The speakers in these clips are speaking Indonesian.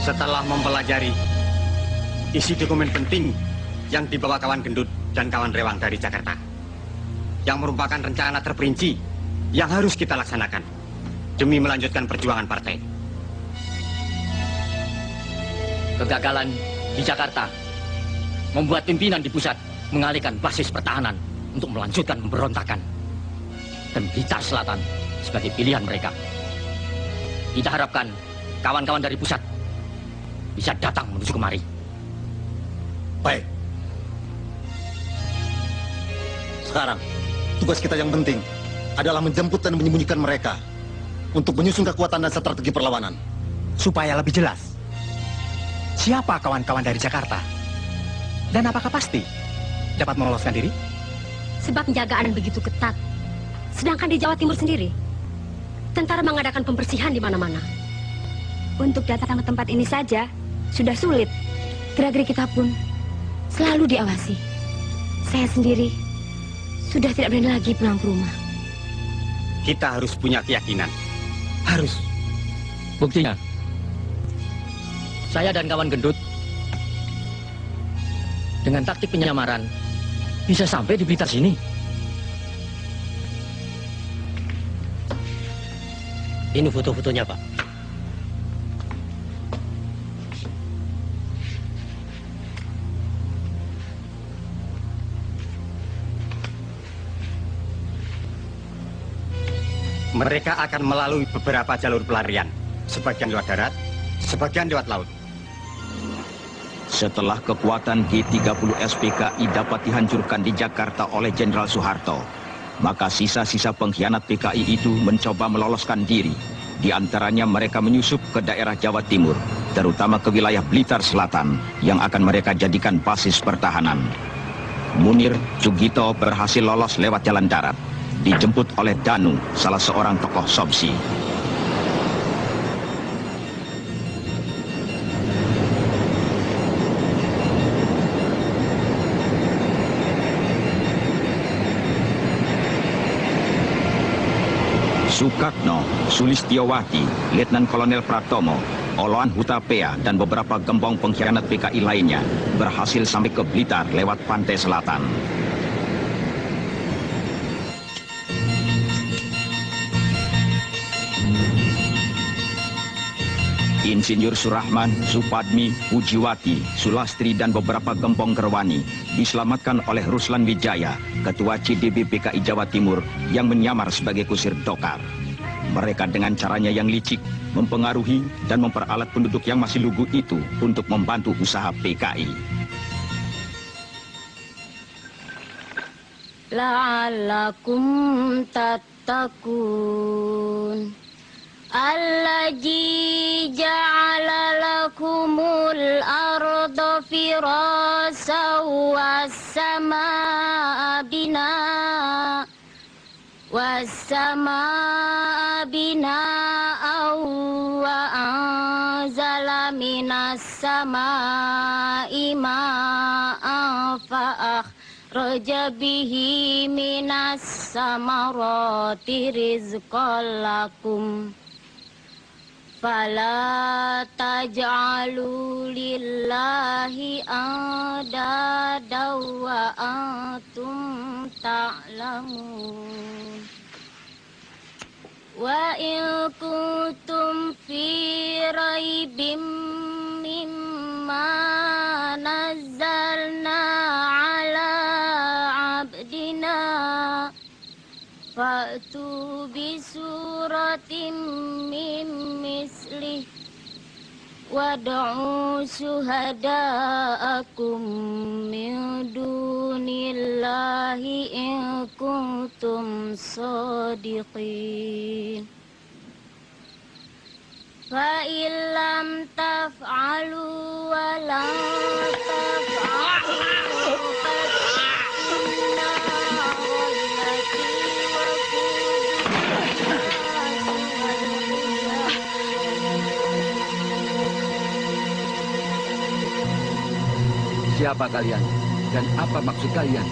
Setelah mempelajari isi dokumen penting yang dibawa kawan gendut dan kawan rewang dari Jakarta, yang merupakan rencana terperinci yang harus kita laksanakan demi melanjutkan perjuangan partai. Kegagalan di Jakarta membuat pimpinan di pusat mengalihkan basis pertahanan untuk melanjutkan pemberontakan, dan Blitar Selatan sebagai pilihan mereka. Kita harapkan kawan-kawan dari pusat bisa datang menuju kemari. Baik. Sekarang, tugas kita yang penting adalah menjemput dan menyembunyikan mereka untuk menyusun kekuatan dan strategi perlawanan. Supaya lebih jelas, siapa kawan-kawan dari Jakarta? Dan apakah pasti dapat meloloskan diri? Sebab penjagaan begitu ketat. Sedangkan di Jawa Timur sendiri, tentara mengadakan pembersihan di mana-mana. Untuk datang ke tempat ini saja sudah sulit. Gerak-gerik kita pun selalu diawasi. Saya sendiri sudah tidak berani lagi pulang ke rumah. Kita harus punya keyakinan. Harus. Buktinya, saya dan kawan gendut dengan taktik penyamaran bisa sampai di Blitar sini. Ini foto-fotonya, Pak. Mereka akan melalui beberapa jalur pelarian. Sebagian lewat darat, sebagian lewat laut. Setelah kekuatan G30 SPKI dapat dihancurkan di Jakarta oleh Jenderal Soeharto, maka sisa-sisa pengkhianat PKI itu mencoba meloloskan diri. Di antaranya mereka menyusup ke daerah Jawa Timur, terutama ke wilayah Blitar Selatan, yang akan mereka jadikan basis pertahanan. Munir Sugito berhasil lolos lewat jalan darat, dijemput oleh Danu, salah seorang tokoh Sobsi. Sukatno, Sulistiowati, Letnan Kolonel Pratomo, Oloan Hutapea, dan beberapa gembong pengkhianat PKI lainnya berhasil sampai ke Blitar lewat pantai selatan. Insinyur Surahman, Supadmi, Pujiwati, Sulastri, dan beberapa gembong Gerwani diselamatkan oleh Ruslan Wijaya, Ketua CDB PKI Jawa Timur yang menyamar sebagai kusir Dokar. Mereka dengan caranya yang licik mempengaruhi dan memperalat penduduk yang masih lugu itu untuk membantu usaha PKI. La'allakum tattaqun. Allazi ja'ala lakumul arda firasa was-samaa binaa wa anzala minas samaa'i ma'an fa'akhraja bihi minas samarati rizqan lakum. Fala taj'alu lillahi andada wa antum ta'lamun. Wa in kuntum fi raibim mimma nazzalna ala abdina fa'tu bi suratin min mislih wad'u syuhada'akum min dunillahi in kuntum shadiqin. Fa illam taf'alu wa la taf'alu Siapa kalian dan apa maksud kalian?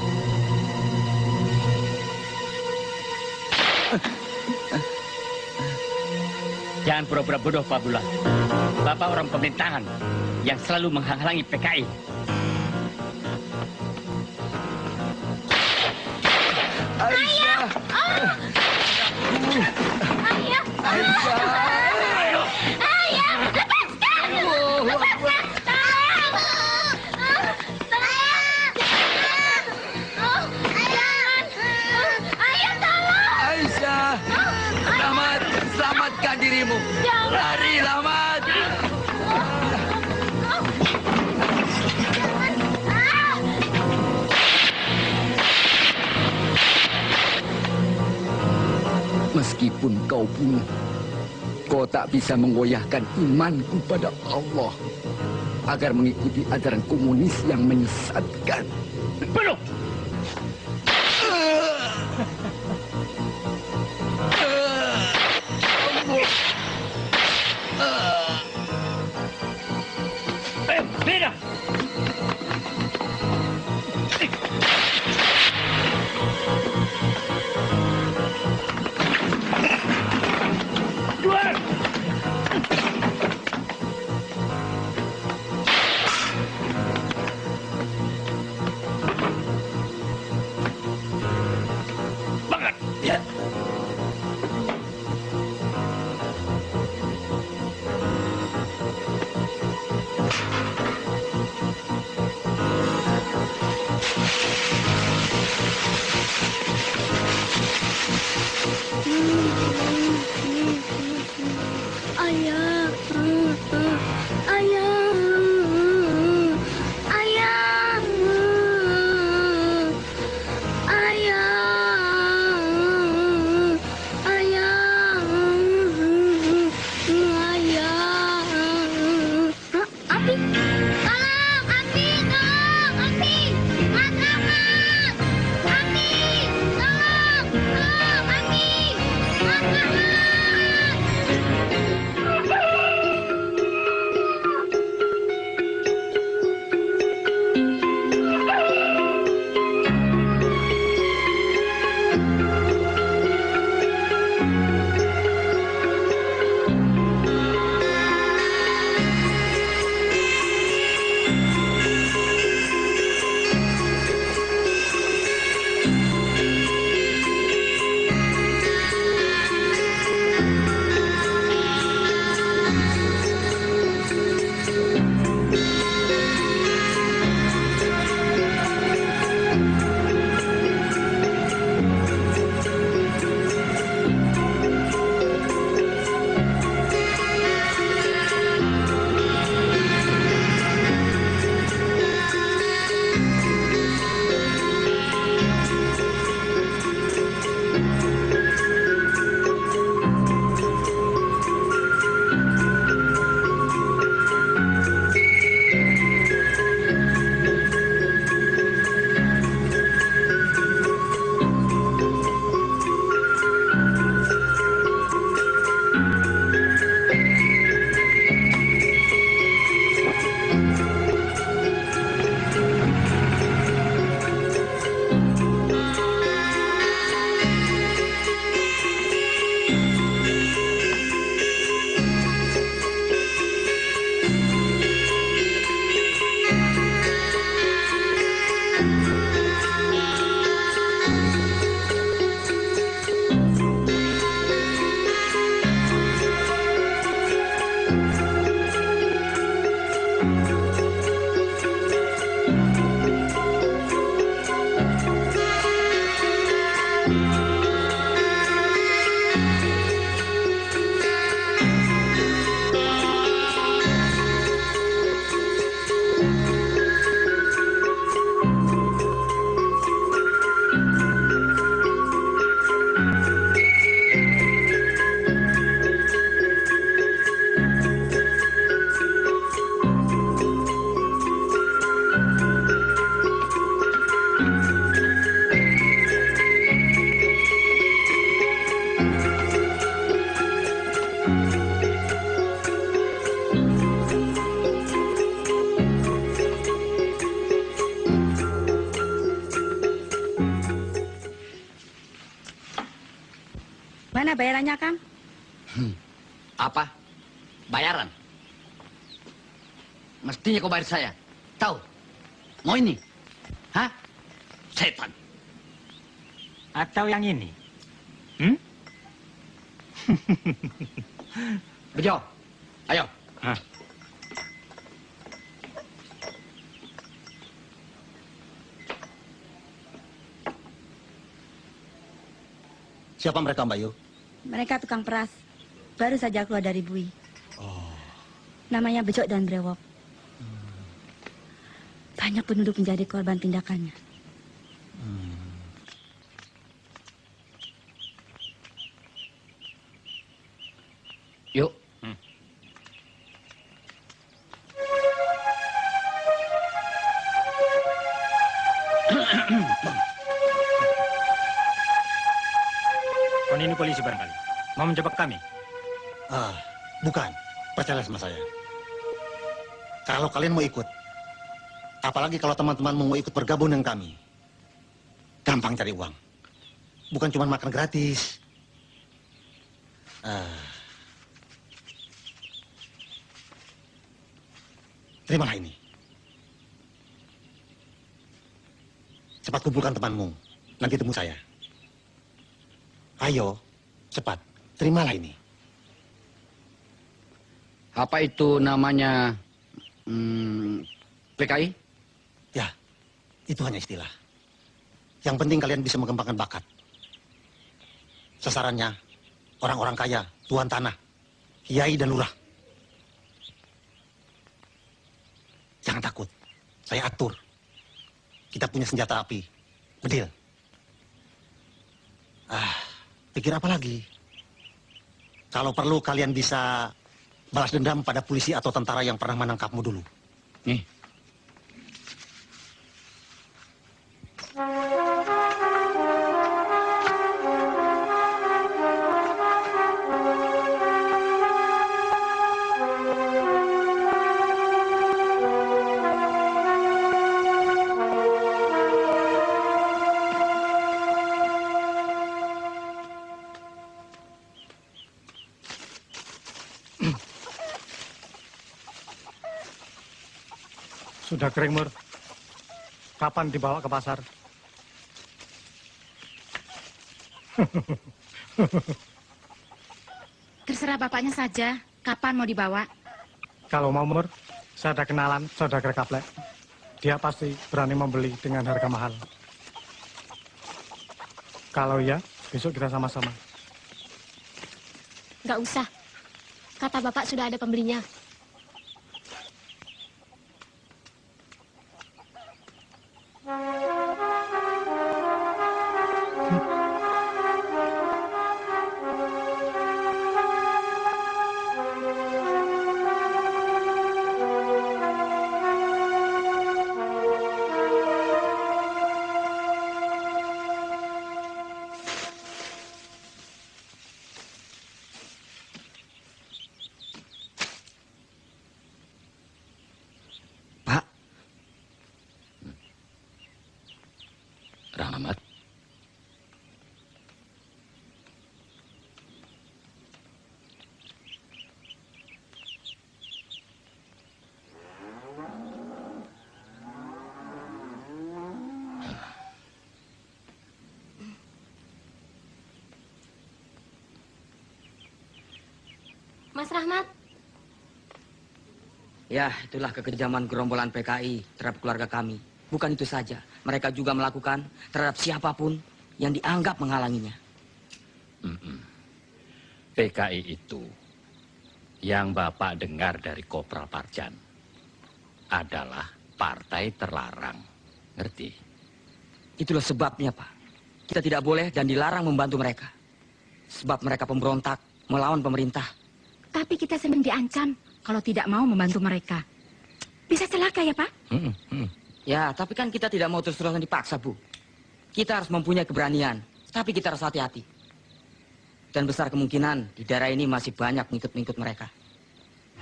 Jangan pura-pura bodoh, Pak Bulan. Bapak orang pemerintahan yang selalu menghalangi PKI. Ayah! Ayah! Ayah! Lepaskan! Lepaskan! Tolong! Tolong! Ayah, tolong! Aisyah, selamatkan dirimu. Lari, Lamat. Meskipun kau bunuh, kau tak bisa menggoyahkan imanku pada Allah agar mengikuti ajaran komunis yang menyesatkan. Bunuh! Beda! Keluar! Bangat! Ya. Ayah! Ayah! Ayah! Ayah! Ayah! Ayah! Api! Tolong! Api! Tolong! Api! Mas Ahmad! Api! Tolong! Tolong! Api! Mas Ahmad! Mana bayarannya, Kang? Apa? Bayaran? Mestinya kau bayar saya. Tahu? Mau ini? Hah? Setan. Atau yang ini? Bejo, ayo. Hah? Siapa mereka, Mbak Yu? Mereka tukang peras. Baru saja keluar dari bui. Namanya Bejo dan Brewok. Banyak penduduk menjadi korban tindakannya. Yuk. Kon ini polisi barangkali. Mau menjebak kami? Bukan. Percaya sama saya. Kalau kalian mau ikut, apalagi kalau teman-teman mau ikut bergabung dengan kami, gampang cari uang. Bukan cuma makan gratis. Terimalah ini. Cepat kumpulkan temanmu. Nanti temu saya. Ayo, cepat. Terimalah ini. Apa itu namanya PKI? Ya, itu hanya istilah. Yang penting kalian bisa mengembangkan bakat. Sasarannya, orang-orang kaya, tuan tanah, kiai dan lurah. Jangan takut, saya atur. Kita punya senjata api, bedil. Pikir apa lagi? Kalau perlu kalian bisa balas dendam pada polisi atau tentara yang pernah menangkapmu dulu. Nih. Sudah kering, Mur. Kapan dibawa ke pasar? Terserah bapaknya saja, kapan mau dibawa? Kalau mau, Mur, saya ada kenalan saudagar Kaplek. Dia pasti berani membeli dengan harga mahal. Kalau iya, besok kita sama-sama. Nggak usah. Kata bapak sudah ada pembelinya. Rahmat. Mas Rahmat. Ya, itulah kekejaman gerombolan PKI terhadap keluarga kami. Bukan itu saja, mereka juga melakukan terhadap siapapun yang dianggap menghalanginya. PKI itu yang Bapak dengar dari Kopral Parjan adalah partai terlarang. Ngerti? Itulah sebabnya, Pak. Kita tidak boleh dan dilarang membantu mereka. Sebab mereka pemberontak melawan pemerintah. Tapi kita sering diancam kalau tidak mau membantu mereka. Bisa celaka ya, Pak? Ya, tapi kan kita tidak mau terus-terusan dipaksa, Bu. Kita harus mempunyai keberanian, tapi kita harus hati-hati. Dan besar kemungkinan di daerah ini masih banyak pengikut-pengikut mereka.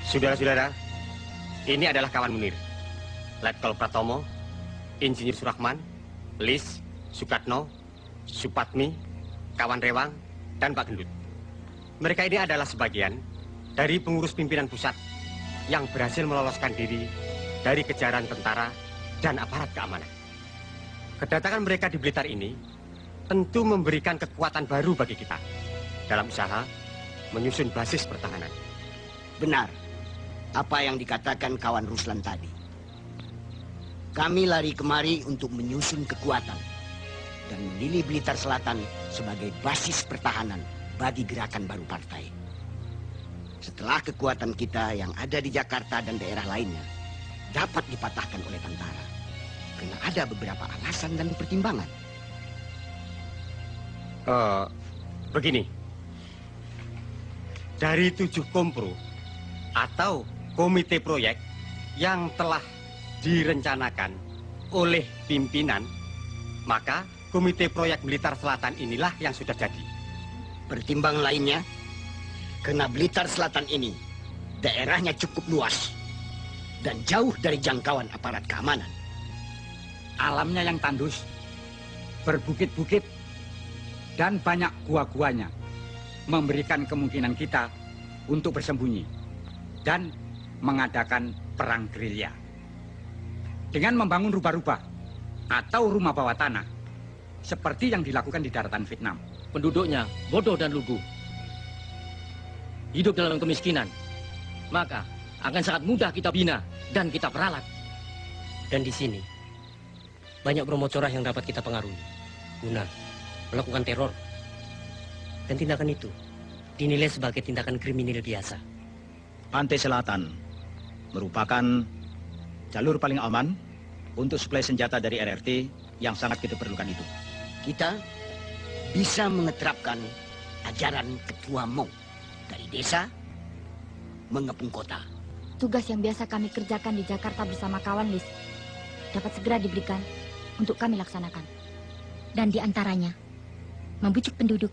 Saudara-saudara, ini adalah kawan Munir. Letkol Pratomo, Insinyur Surahman, Lis, Sukatno, Supatmi, kawan Rewang, dan Pak Gendut. Mereka ini adalah sebagian dari pengurus pimpinan pusat yang berhasil meloloskan diri dari kejaran tentara dan aparat keamanan. Kedatangan mereka di Blitar ini tentu memberikan kekuatan baru bagi kita dalam usaha menyusun basis pertahanan. Benar apa yang dikatakan kawan Ruslan tadi. Kami lari kemari untuk menyusun kekuatan dan memilih Blitar Selatan sebagai basis pertahanan bagi gerakan baru partai. Setelah kekuatan kita yang ada di Jakarta dan daerah lainnya dapat dipatahkan oleh tentara, karena ada beberapa alasan dan pertimbangan. Begini, dari 7 kompro atau komite proyek yang telah direncanakan oleh pimpinan, maka komite proyek Blitar Selatan inilah yang sudah jadi. Pertimbangan lainnya, karena Blitar Selatan ini daerahnya cukup luas dan jauh dari jangkauan aparat keamanan. Alamnya yang tandus, berbukit-bukit, dan banyak gua-guanya memberikan kemungkinan kita untuk bersembunyi dan mengadakan perang gerilya. Dengan membangun rubah-rubah atau rumah bawah tanah, seperti yang dilakukan di daratan Vietnam. Penduduknya bodoh dan lugu, hidup dalam kemiskinan, maka akan sangat mudah kita bina dan kita peralat. Dan di sini banyak bromocorah yang dapat kita pengaruhi guna melakukan teror. Dan tindakan itu dinilai sebagai tindakan kriminal biasa. Pantai Selatan merupakan jalur paling aman untuk suplai senjata dari RRT yang sangat kita perlukan itu. Kita bisa mengeterapkan ajaran Ketua Mong dari desa mengepung kota. Tugas yang biasa kami kerjakan di Jakarta bersama kawan Lis dapat segera diberikan untuk kami laksanakan. Dan diantaranya, membujuk penduduk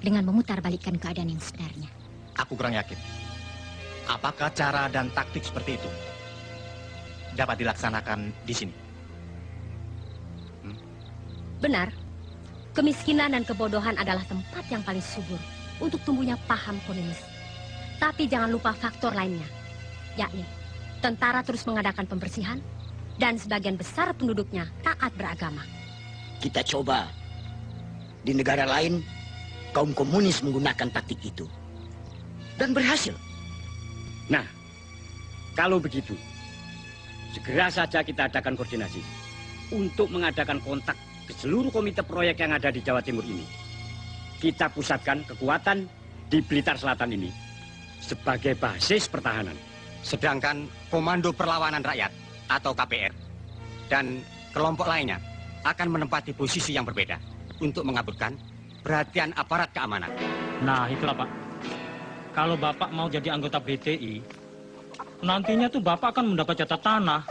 dengan memutarbalikkan keadaan yang sebenarnya. Aku kurang yakin. Apakah cara dan taktik seperti itu dapat dilaksanakan di sini? Benar, kemiskinan dan kebodohan adalah tempat yang paling subur untuk tumbuhnya paham komunis. Tapi jangan lupa faktor lainnya, yakni tentara terus mengadakan pembersihan dan sebagian besar penduduknya taat beragama. Kita coba. Di negara lain, kaum komunis menggunakan taktik itu. Dan berhasil. Nah, kalau begitu, segera saja kita adakan koordinasi untuk mengadakan kontak ke seluruh komite proyek yang ada di Jawa Timur ini. Kita pusatkan kekuatan di Blitar Selatan ini sebagai basis pertahanan. Sedangkan Komando Perlawanan Rakyat atau KPR dan kelompok lainnya akan menempati posisi yang berbeda untuk mengaburkan perhatian aparat keamanan. Nah, itulah Pak. Kalau Bapak mau jadi anggota BTI, nantinya tuh Bapak akan mendapat jatah tanah.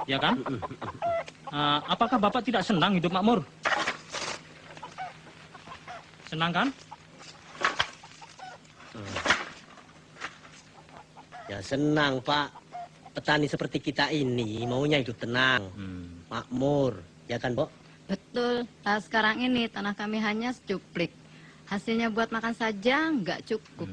Ya kan? Apakah Bapak tidak senang hidup makmur? Senang kan? Ya senang, Pak. Petani seperti kita ini maunya hidup tenang, makmur, ya kan, Bo? Betul. Nah, sekarang ini tanah kami hanya secuplik. Hasilnya buat makan saja nggak cukup.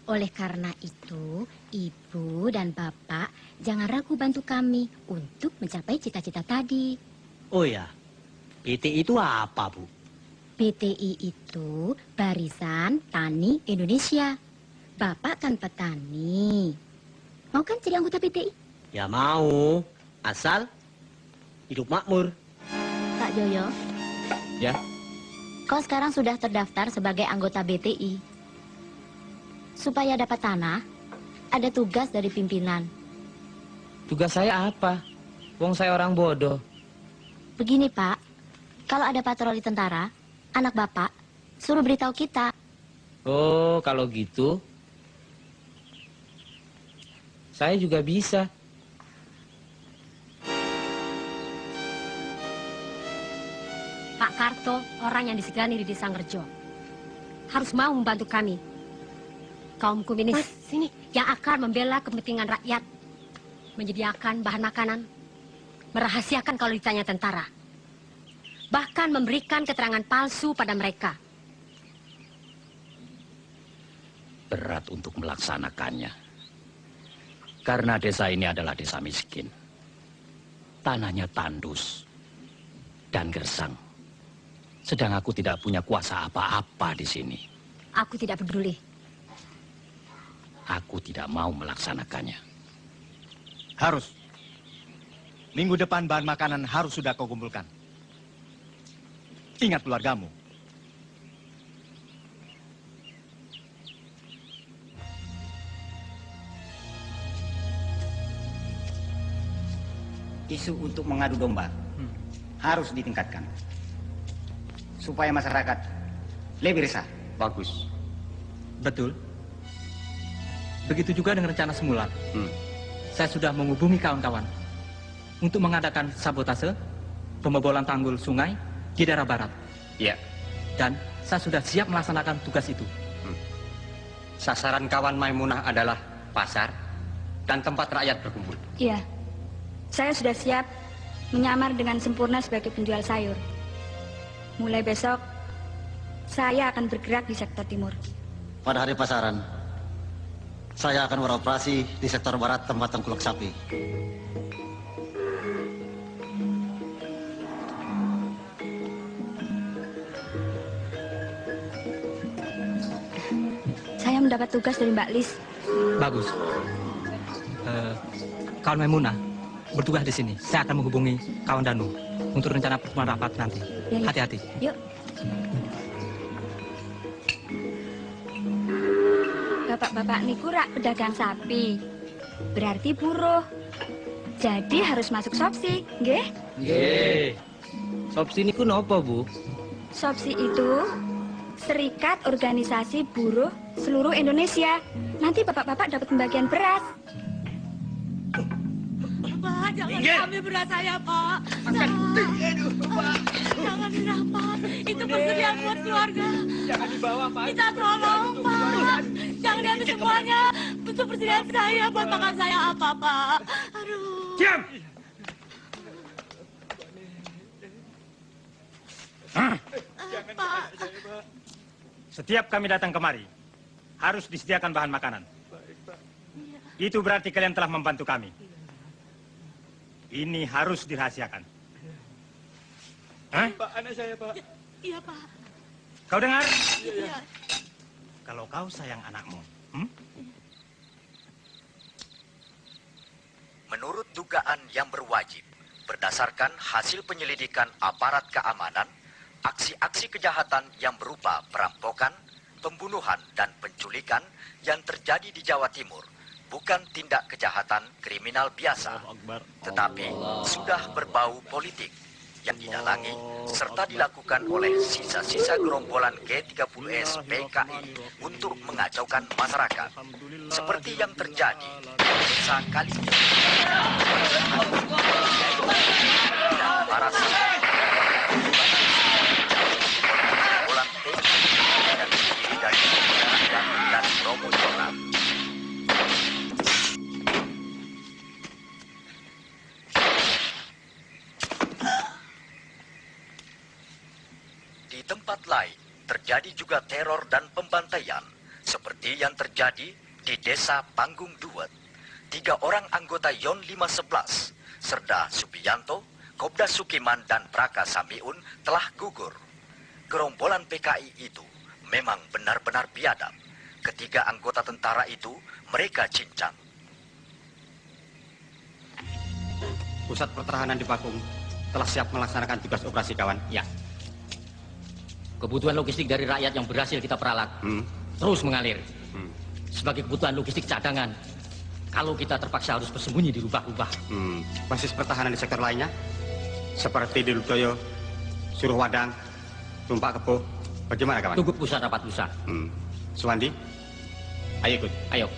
Oleh karena itu, Ibu dan Bapak jangan ragu bantu kami untuk mencapai cita-cita tadi. Oh ya, BTI itu apa, Bu? BTI itu Barisan Tani Indonesia. Bapak kan petani. Mau kan jadi anggota BTI? Ya mau, asal hidup makmur. Kak Joyo, Ya, kau sekarang sudah terdaftar sebagai anggota BTI. Supaya dapat tanah, ada tugas dari pimpinan. Tugas saya apa? Wong saya orang bodoh. Begini, Pak. Kalau ada patroli tentara, anak Bapak suruh beritahu kita. Oh, kalau gitu, saya juga bisa. Pak Karto, orang yang disegani di Desa Ngerjo, harus mau membantu kami. Kaum komunis sini yang akan membela kepentingan rakyat, menyediakan bahan makanan, merahasiakan kalau ditanya tentara, bahkan memberikan keterangan palsu pada mereka. Berat untuk melaksanakannya. Karena desa ini adalah desa miskin. Tanahnya tandus dan gersang. Sedang aku tidak punya kuasa apa-apa di sini. Aku tidak peduli. Aku tidak mau melaksanakannya. Harus. Minggu depan bahan makanan harus sudah kau kumpulkan. Ingat keluargamu. Isu untuk mengadu domba harus ditingkatkan supaya masyarakat lebih resah. Bagus. Betul. Begitu juga dengan rencana semula. Saya sudah menghubungi kawan-kawan untuk mengadakan sabotase pembobolan tanggul sungai di daerah barat. Iya. Dan saya sudah siap melaksanakan tugas itu. Sasaran kawan Maimunah adalah pasar dan tempat rakyat berkumpul. Iya. Saya sudah siap menyamar dengan sempurna sebagai penjual sayur. Mulai besok, saya akan bergerak di sektor timur. Pada hari pasaran, saya akan beroperasi di sektor barat tempat tengkulak sapi. Saya mendapat tugas dari Mbak Lis. Bagus. Kawan Maimunah bertugas di sini. Saya akan menghubungi kawan Danu untuk rencana pertemuan rapat nanti. Ya, ya. Hati-hati. Yuk. Bapak-bapak niku rak pedagang sapi. Berarti buruh. Jadi harus masuk Sopsi, nggih? Nggih. Sopsi niku napa, Bu? Sopsi itu Serikat Organisasi Buruh Seluruh Indonesia. Nanti bapak-bapak dapat pembagian beras. Pak, jangan ambil beras saya, Pak. Jangan dirampas. Itu persediaan buat keluarga. Jangan dibawa, Pak. Kita tolong, Pak. Jangan diambil semuanya. Untuk persediaan saya, buat makan saya apa, Pak. Aduh. Diam! Pak. Setiap kami datang kemari, harus disediakan bahan makanan. Itu berarti kalian telah membantu kami. Ini harus dirahasiakan. Hah? Pak, anak saya, Pak. Iya, Pak. Kau dengar? Iya. Kalau kau sayang anakmu, Menurut dugaan yang berwajib, berdasarkan hasil penyelidikan aparat keamanan, aksi-aksi kejahatan yang berupa perampokan, pembunuhan, dan penculikan yang terjadi di Jawa Timur bukan tindak kejahatan kriminal biasa, tetapi sudah berbau politik yang didalangi serta dilakukan oleh sisa-sisa gerombolan G30S PKI untuk mengacaukan masyarakat, seperti yang terjadi di desa Kaliki. Dan para gerombolan PKI yang terdiri dari dan promosional. Di tempat lain, terjadi juga teror dan pembantaian, seperti yang terjadi di desa Panggung Duet. 3 orang anggota Yon 511, Serda Subianto, Kobda Sukiman, dan Praka Samiun telah gugur. Gerombolan PKI itu memang benar-benar biadab. Ketiga anggota tentara itu, mereka cincang. Pusat pertahanan di Pakung telah siap melaksanakan tugas operasi kawan. Ya. Kebutuhan logistik dari rakyat yang berhasil kita peralat terus mengalir. Sebagai kebutuhan logistik cadangan, kalau kita terpaksa harus bersembunyi di rubah-rubah. Basis pertahanan di sektor lainnya, seperti di Ludoyo, Suruhwadang, Tumpak Kepo, bagaimana kawan? Tunggu pusat rapat pusat. Suwandi, ayo ikut. Ayo.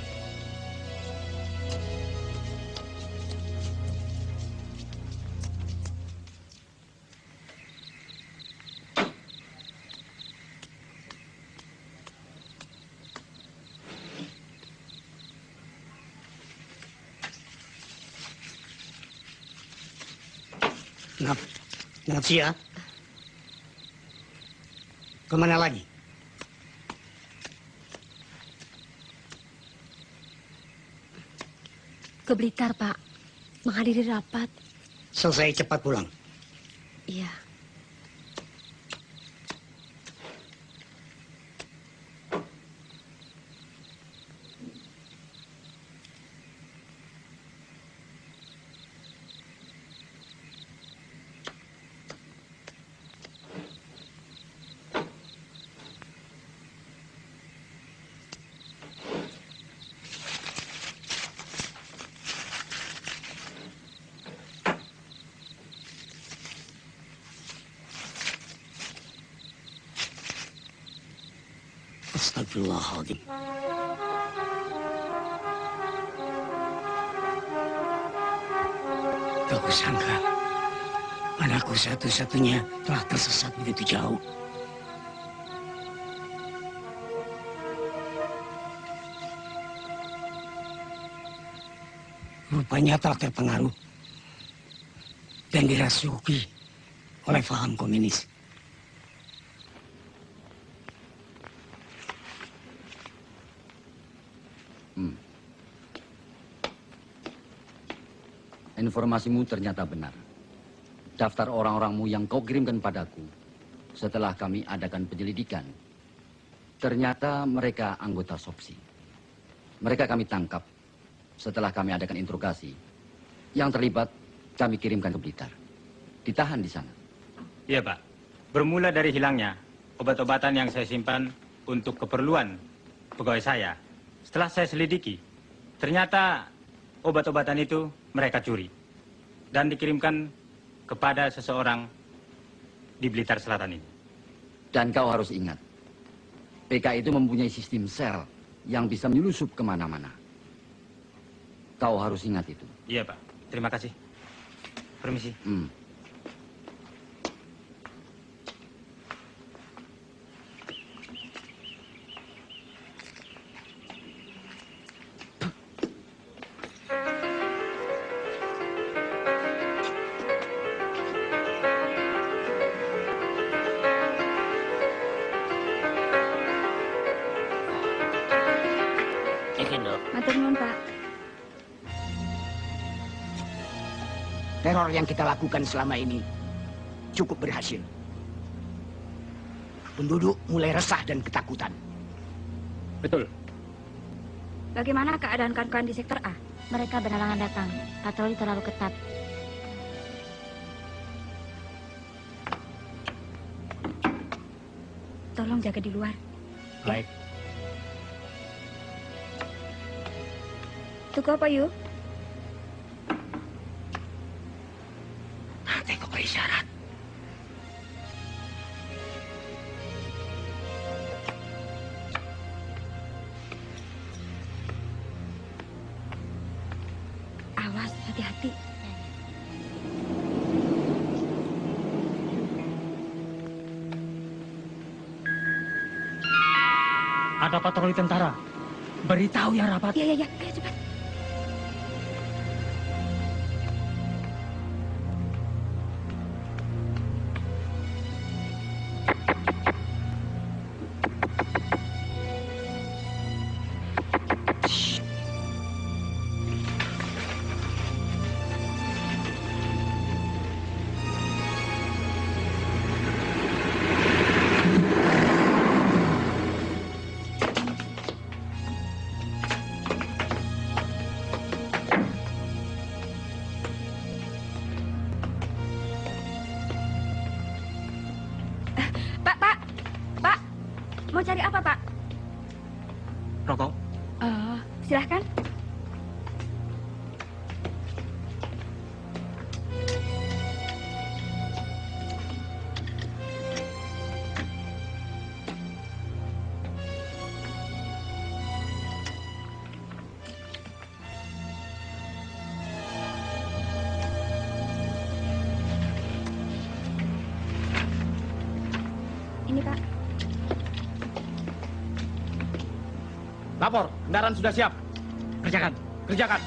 Napsia, kemana lagi? Ke Blitar, Pak. Menghadiri rapat. Selesai cepat pulang. Iya. Astagfirullahaladzim. Tak kusangka anakku satu-satunya telah tersesat begitu jauh. Rupanya telah terpengaruh dan dirasuki oleh paham komunis. Informasimu ternyata benar. Daftar orang-orangmu yang kau kirimkan padaku setelah kami adakan penyelidikan, ternyata mereka anggota SOPSI. Mereka kami tangkap setelah kami adakan interogasi. Yang terlibat kami kirimkan ke Blitar. Ditahan di sana. Iya, Pak. Bermula dari hilangnya obat-obatan yang saya simpan untuk keperluan pegawai saya. Setelah saya selidiki, ternyata obat-obatan itu mereka curi dan dikirimkan kepada seseorang di Blitar Selatan ini. Dan kau harus ingat, PK itu mempunyai sistem sel yang bisa menyelusup kemana-mana. Kau harus ingat itu. Iya, Pak. Terima kasih. Permisi. Matur nuwun, Pak. Teror yang kita lakukan selama ini cukup berhasil. Penduduk mulai resah dan ketakutan. Betul. Bagaimana keadaan kawan-kawan di sektor A? Mereka berhalangan datang. Patroli terlalu ketat. Tolong jaga di luar. Baik. Tuku apa, yuk? Tengok isyarat. Awas, hati-hati. Ada patroli tentara. Beritahu ya, rapat. Iya, ayo cepat. Mau cari apa, Pak? Rokok. Silahkan. Ini, Pak. Lapor, kendaraan sudah siap. Kerjakan, kerjakan.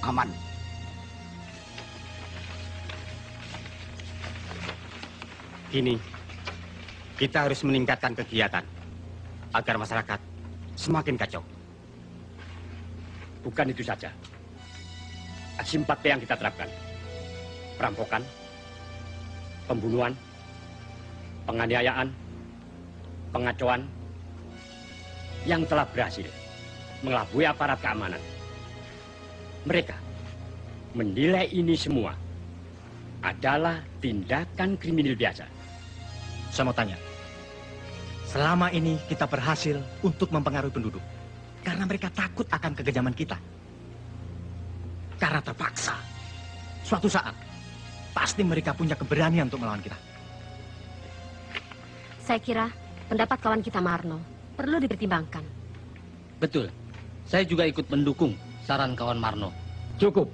aman. Kini, kita harus meningkatkan kegiatan agar masyarakat semakin kacau. Bukan itu saja. Aksi 4P yang kita terapkan. Perampokan, pembunuhan, penganiayaan, pengacauan yang telah berhasil mengelabui aparat keamanan. Mereka menilai ini semua adalah tindakan kriminal biasa. Saya mau tanya, selama ini kita berhasil untuk mempengaruhi penduduk karena mereka takut akan kekejaman kita. Karena terpaksa, suatu saat pasti mereka punya keberanian untuk melawan kita. Saya kira pendapat kawan kita Marno perlu dipertimbangkan. Betul. Saya juga ikut mendukung saran kawan Marno. Cukup.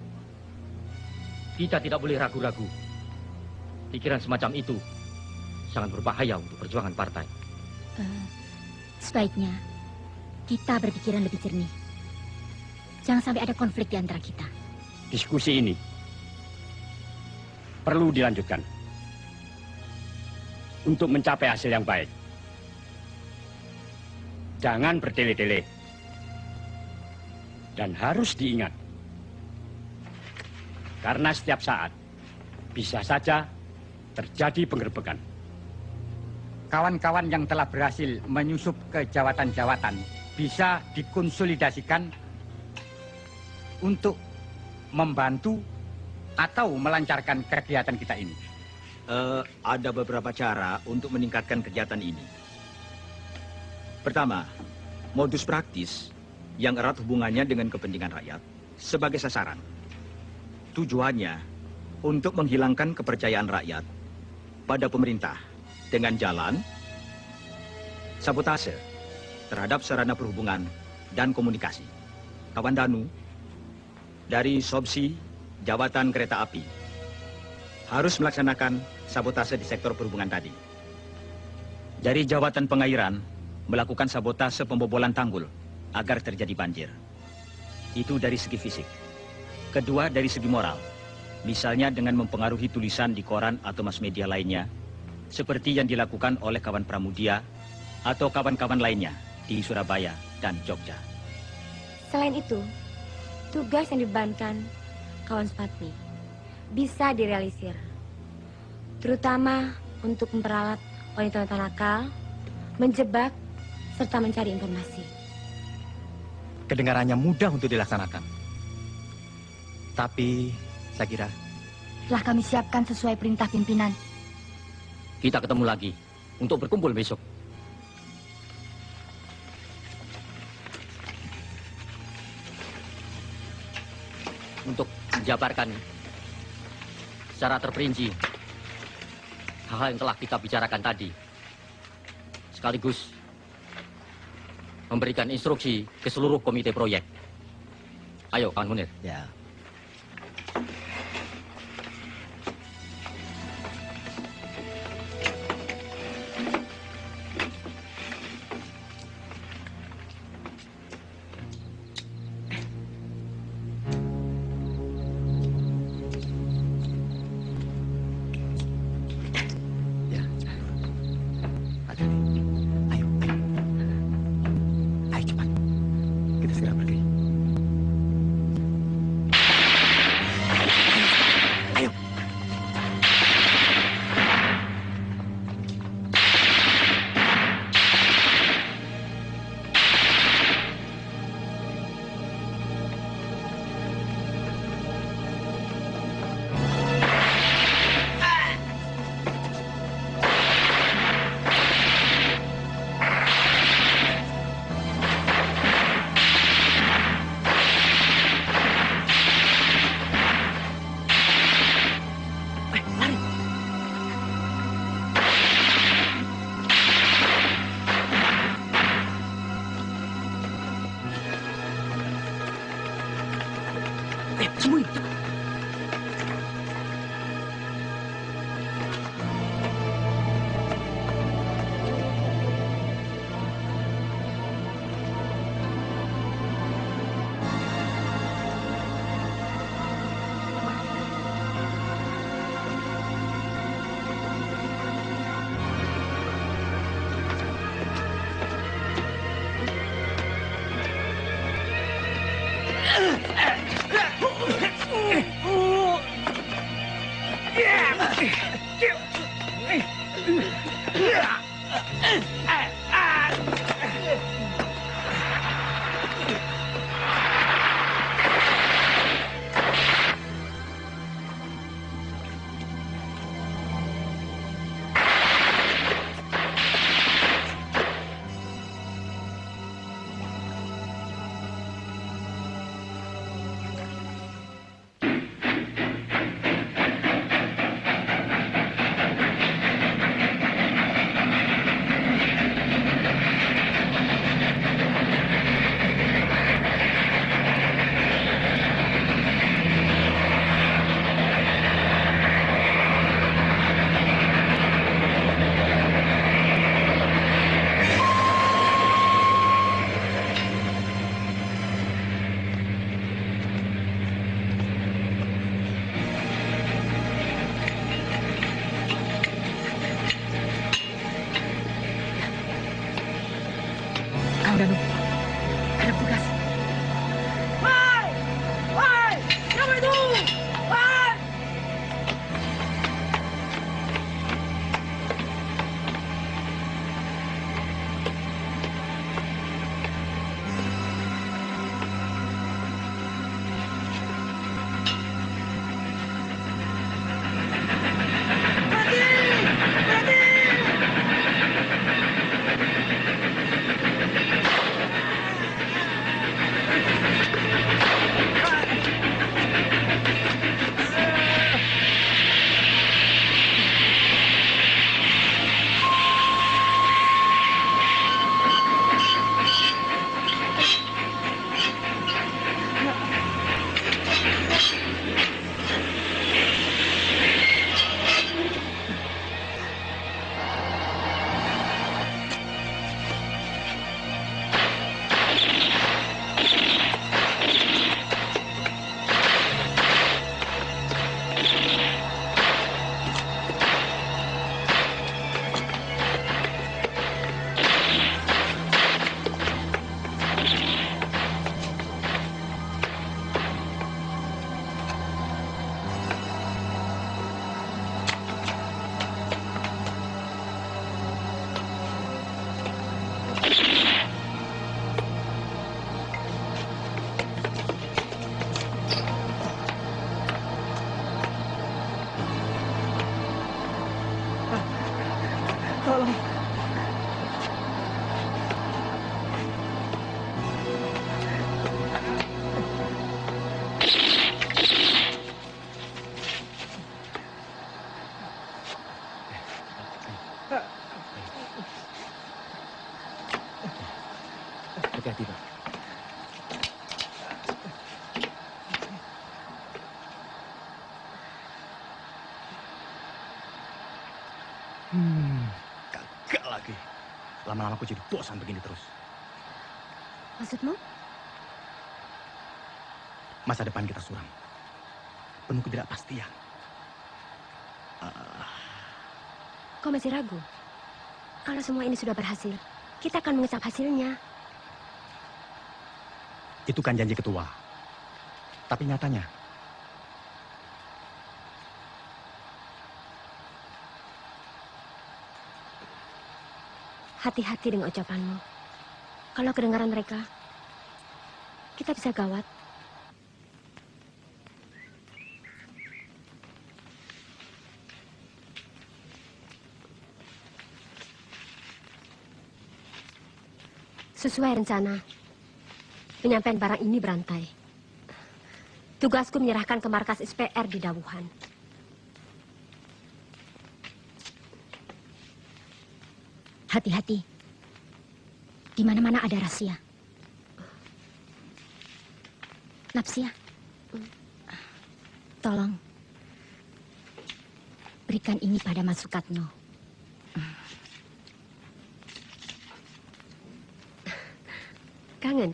Kita tidak boleh ragu-ragu. Pikiran semacam itu sangat berbahaya untuk perjuangan partai. Sebaiknya kita berpikiran lebih jernih. Jangan sampai ada konflik di antara kita. Diskusi ini perlu dilanjutkan untuk mencapai hasil yang baik. Jangan bertele-tele. Dan harus diingat, karena setiap saat bisa saja terjadi penggerbekan. Kawan-kawan yang telah berhasil menyusup ke jawatan-jawatan bisa dikonsolidasikan untuk membantu atau melancarkan kegiatan kita ini. Ada beberapa cara untuk meningkatkan kegiatan ini. Pertama, modus praktis yang erat hubungannya dengan kepentingan rakyat sebagai sasaran. Tujuannya untuk menghilangkan kepercayaan rakyat pada pemerintah dengan jalan sabotase terhadap sarana perhubungan dan komunikasi. Kawan Danu dari Sobsi Jawatan Kereta Api harus melaksanakan sabotase di sektor perhubungan tadi. Dari Jawatan Pengairan melakukan sabotase pembobolan tanggul agar terjadi banjir. Itu dari segi fisik. Kedua, dari segi moral. Misalnya dengan mempengaruhi tulisan di koran atau mass media lainnya, seperti yang dilakukan oleh kawan Pramudia atau kawan-kawan lainnya di Surabaya dan Jogja. Selain itu, tugas yang dibebankan kawan Spatmi bisa direalisir, terutama untuk memperalat wanita-wanita nakal, menjebak, serta mencari informasi. Kedengarannya mudah untuk dilaksanakan. Tapi, saya kira Telah kami siapkan sesuai perintah pimpinan. Kita ketemu lagi untuk berkumpul besok. Untuk menjabarkan secara terperinci hal-hal yang telah kita bicarakan tadi. Sekaligus memberikan instruksi ke seluruh komite proyek. Ayo, kawan Munir. Ya. Tolong. Hati-hati, Pak. Gagal lagi. Lama-lama aku jadi bosan begini terus. Maksudmu? Masa depan kita suram. Penuh ketidakpastian. Kau masih ragu? Kalau semua ini sudah berhasil, kita akan mengecap hasilnya. Itu kan janji ketua. Tapi nyatanya, hati-hati dengan ucapanmu. Kalau kedengaran mereka, kita bisa gawat. Sesuai rencana, penyampaian barang ini berantai. Tugasku menyerahkan ke markas SPR di Dawuhan. Hati-hati. Di mana-mana ada rahasia. Napsia, tolong berikan ini pada Mas Sukatno. Kangen?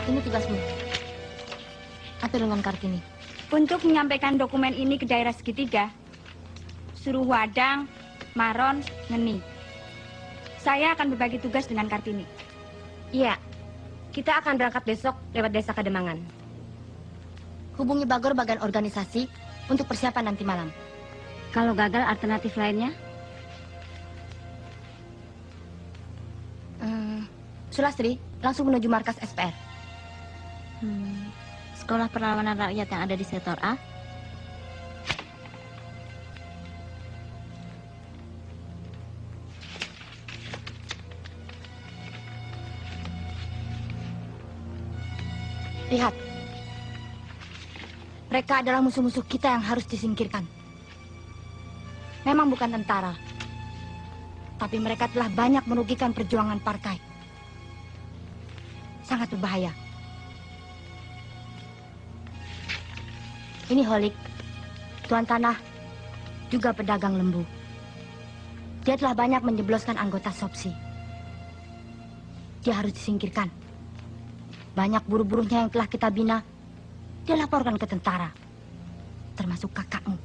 Ini tugasmu. Atur dengan Kartini. Untuk menyampaikan dokumen ini ke daerah segitiga, suruh Wadang, Maron, Ngeni. Saya akan berbagi tugas dengan Kartini. Iya, kita akan berangkat besok lewat desa Kademangan. Hubungi Bagor bagian organisasi untuk persiapan nanti malam. Kalau gagal, alternatif lainnya? Sulastri, langsung menuju markas SPR. Sekolah Perlawanan Rakyat yang ada di sektor A. Lihat. Mereka adalah musuh-musuh kita yang harus disingkirkan. Memang bukan tentara. Tapi mereka telah banyak merugikan perjuangan Parkai. Sangat berbahaya. Ini Holik, tuan tanah, juga pedagang lembu. Dia telah banyak menjebloskan anggota Sopsi. Dia harus disingkirkan. Banyak buruh-buruhnya yang telah kita bina, dia laporkan ke tentara, termasuk kakakmu.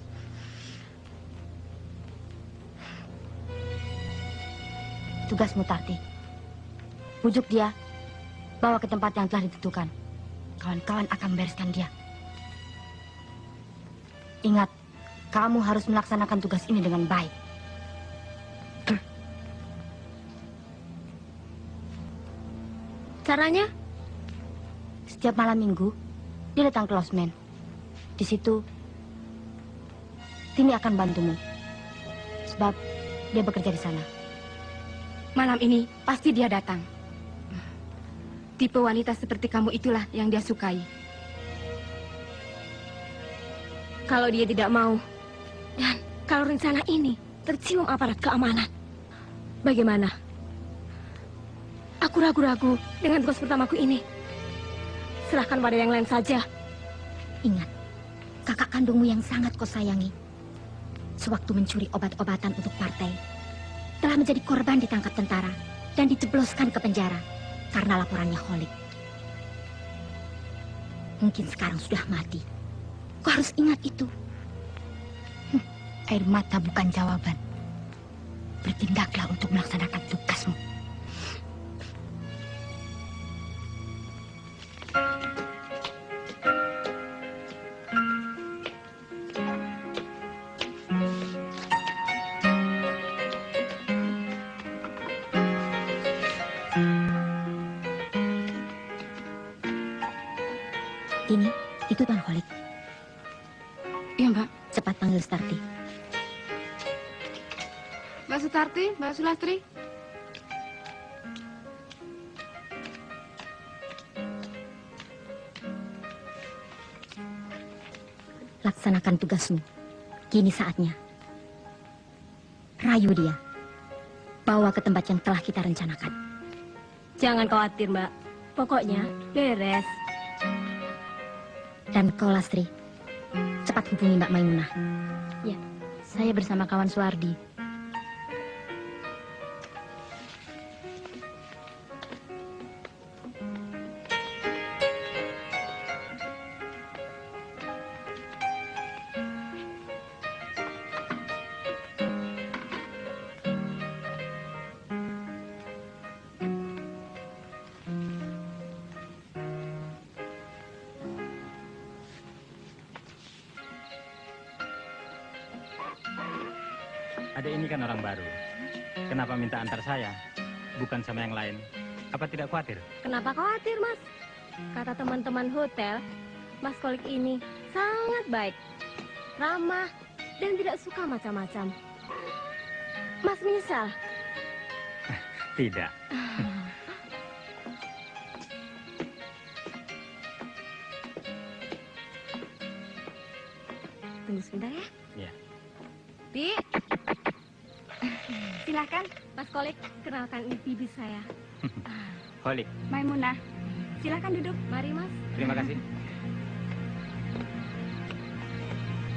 Tugasmu, Tarti. Bujuk dia, bawa ke tempat yang telah ditentukan. Kawan-kawan akan membereskan dia. Ingat, kamu harus melaksanakan tugas ini dengan baik. Caranya? Setiap malam minggu, dia datang ke losmen. Di situ, Tini akan bantumu. Sebab dia bekerja di sana. Malam ini pasti dia datang. Tipe wanita seperti kamu itulah yang dia sukai. Kalau dia tidak mau, dan kalau rencana ini tercium aparat keamanan, bagaimana? Aku ragu-ragu dengan tugas pertamaku ini. Serahkan pada yang lain saja. Ingat, kakak kandungmu yang sangat kau sayangi, sewaktu mencuri obat-obatan untuk partai, telah menjadi korban ditangkap tentara dan dijebloskan ke penjara karena laporannya holik. Mungkin sekarang sudah mati. Kau harus ingat itu. Air mata bukan jawaban. Bertindaklah untuk melaksanakan tugasmu. Ini, itu Tuan Holik. Iya, Mbak. Cepat panggil Starti. Mbak Sutarti, Mbak Sulastri. Laksanakan tugasmu. Kini saatnya. Rayu dia. Bawa ke tempat yang telah kita rencanakan. Jangan khawatir, Mbak. Pokoknya beres. Dan kau, Lastri, cepat hubungi Mbak Maimunah. Ya, saya bersama kawan Suwardi. Adek ini kan orang baru. Kenapa minta antar saya? Bukan sama yang lain. Apa tidak khawatir? Kenapa khawatir, Mas? Kata teman-teman hotel, Mas Kolik ini sangat baik, ramah, dan tidak suka macam-macam. Mas menyesal? Tidak. Tunggu sebentar ya. Ya. Bi, silakan Mas Kolik, kenalkan ini bibi saya. Holik. Maimunah, silakan duduk. Mari, Mas. Terima kasih.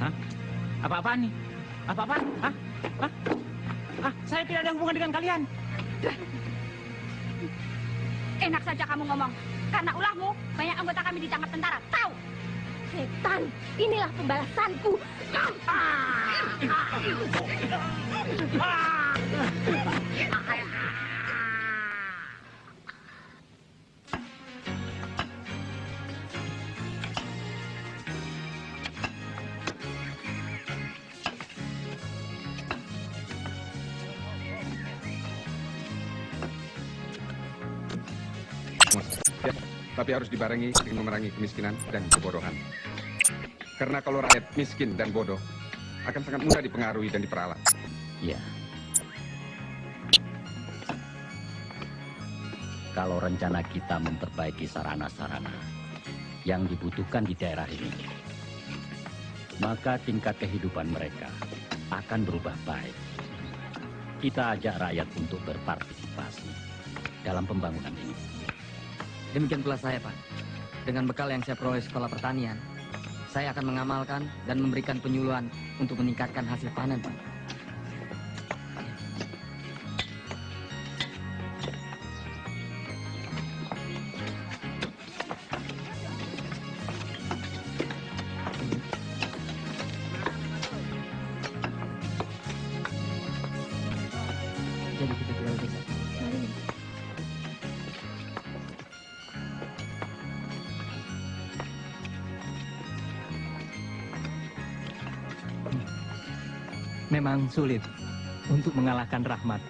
Hah? Apa-apaan nih? Apa-apaan? Hah? Hah? Ah, saya tidak ada hubungan dengan kalian. Enak saja kamu ngomong. Karena ulahmu, banyak anggota kami ditangkap tentara. Tahu? Setan, inilah pembalasanku. Ya, tapi harus dibarengi dengan memerangi kemiskinan dan kebodohan. Karena kalau rakyat miskin dan bodoh, akan sangat mudah dipengaruhi dan diperalat. Ya. Kalau rencana kita memperbaiki sarana-sarana yang dibutuhkan di daerah ini, maka tingkat kehidupan mereka akan berubah baik. Kita ajak rakyat untuk berpartisipasi dalam pembangunan ini. Demikian pula saya, Pak. Dengan bekal yang saya peroleh sekolah pertanian, saya akan mengamalkan dan memberikan penyuluhan untuk meningkatkan hasil panen, Pak. Jadi kita jual desa. Memang sulit untuk mengalahkan Rahmat.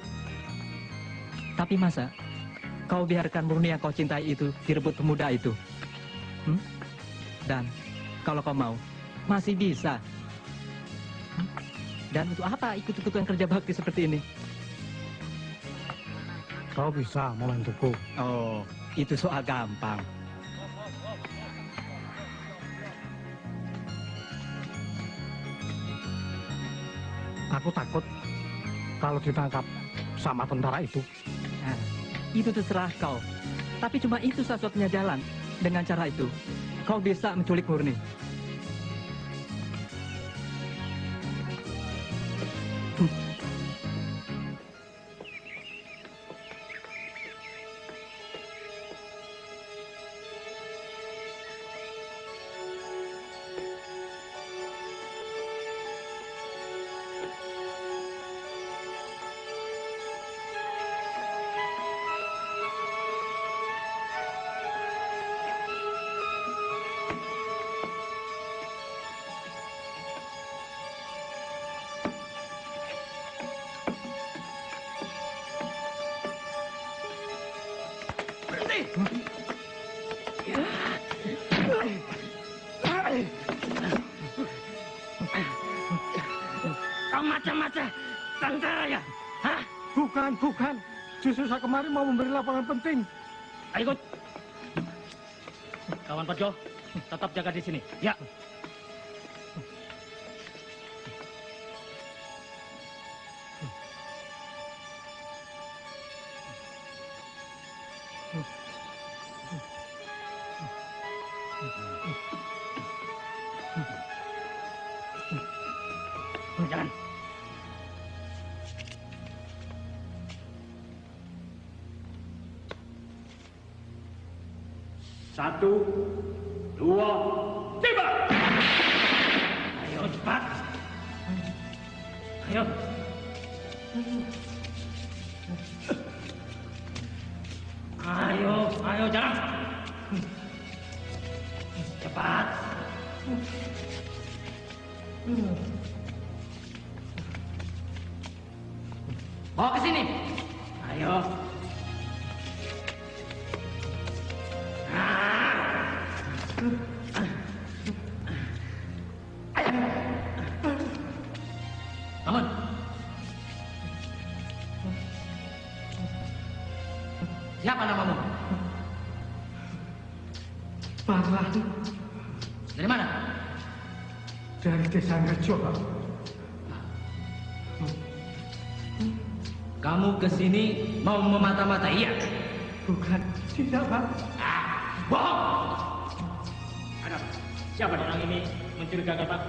Tapi masa kau biarkan murni yang kau cintai itu direbut pemuda itu? Dan kalau kau mau, masih bisa. Dan untuk apa ikut-ikutan kerja bakti seperti ini? Kau bisa membantuku. Oh, itu soal gampang. Aku takut kalau ditangkap sama tentara itu. Nah, itu terserah kau. Tapi cuma itu satu-satunya jalan. Dengan cara itu, kau bisa menculik Murni. Kau macam-macam tentara ya? Hah? Bukan. Justru saya kemarin mau memberi laporan penting. Ayo ikut. Kawan Pajo, tetap jaga di sini. Ya. Jalan. Satu, dua, tiba! Ayo cepat. Ayo. Ayo jalan. Cepat. Bawa ke sini. Ayo. Bangun. Siapa namamu? Parlan. Dari mana? Dari desa Ngerjo, Pak. Kamu kesini mau memata-mata, iya? Bukan, tidak, Pak. Bohong! Ada apa? Siapa orang ini mencurigakan, Pak?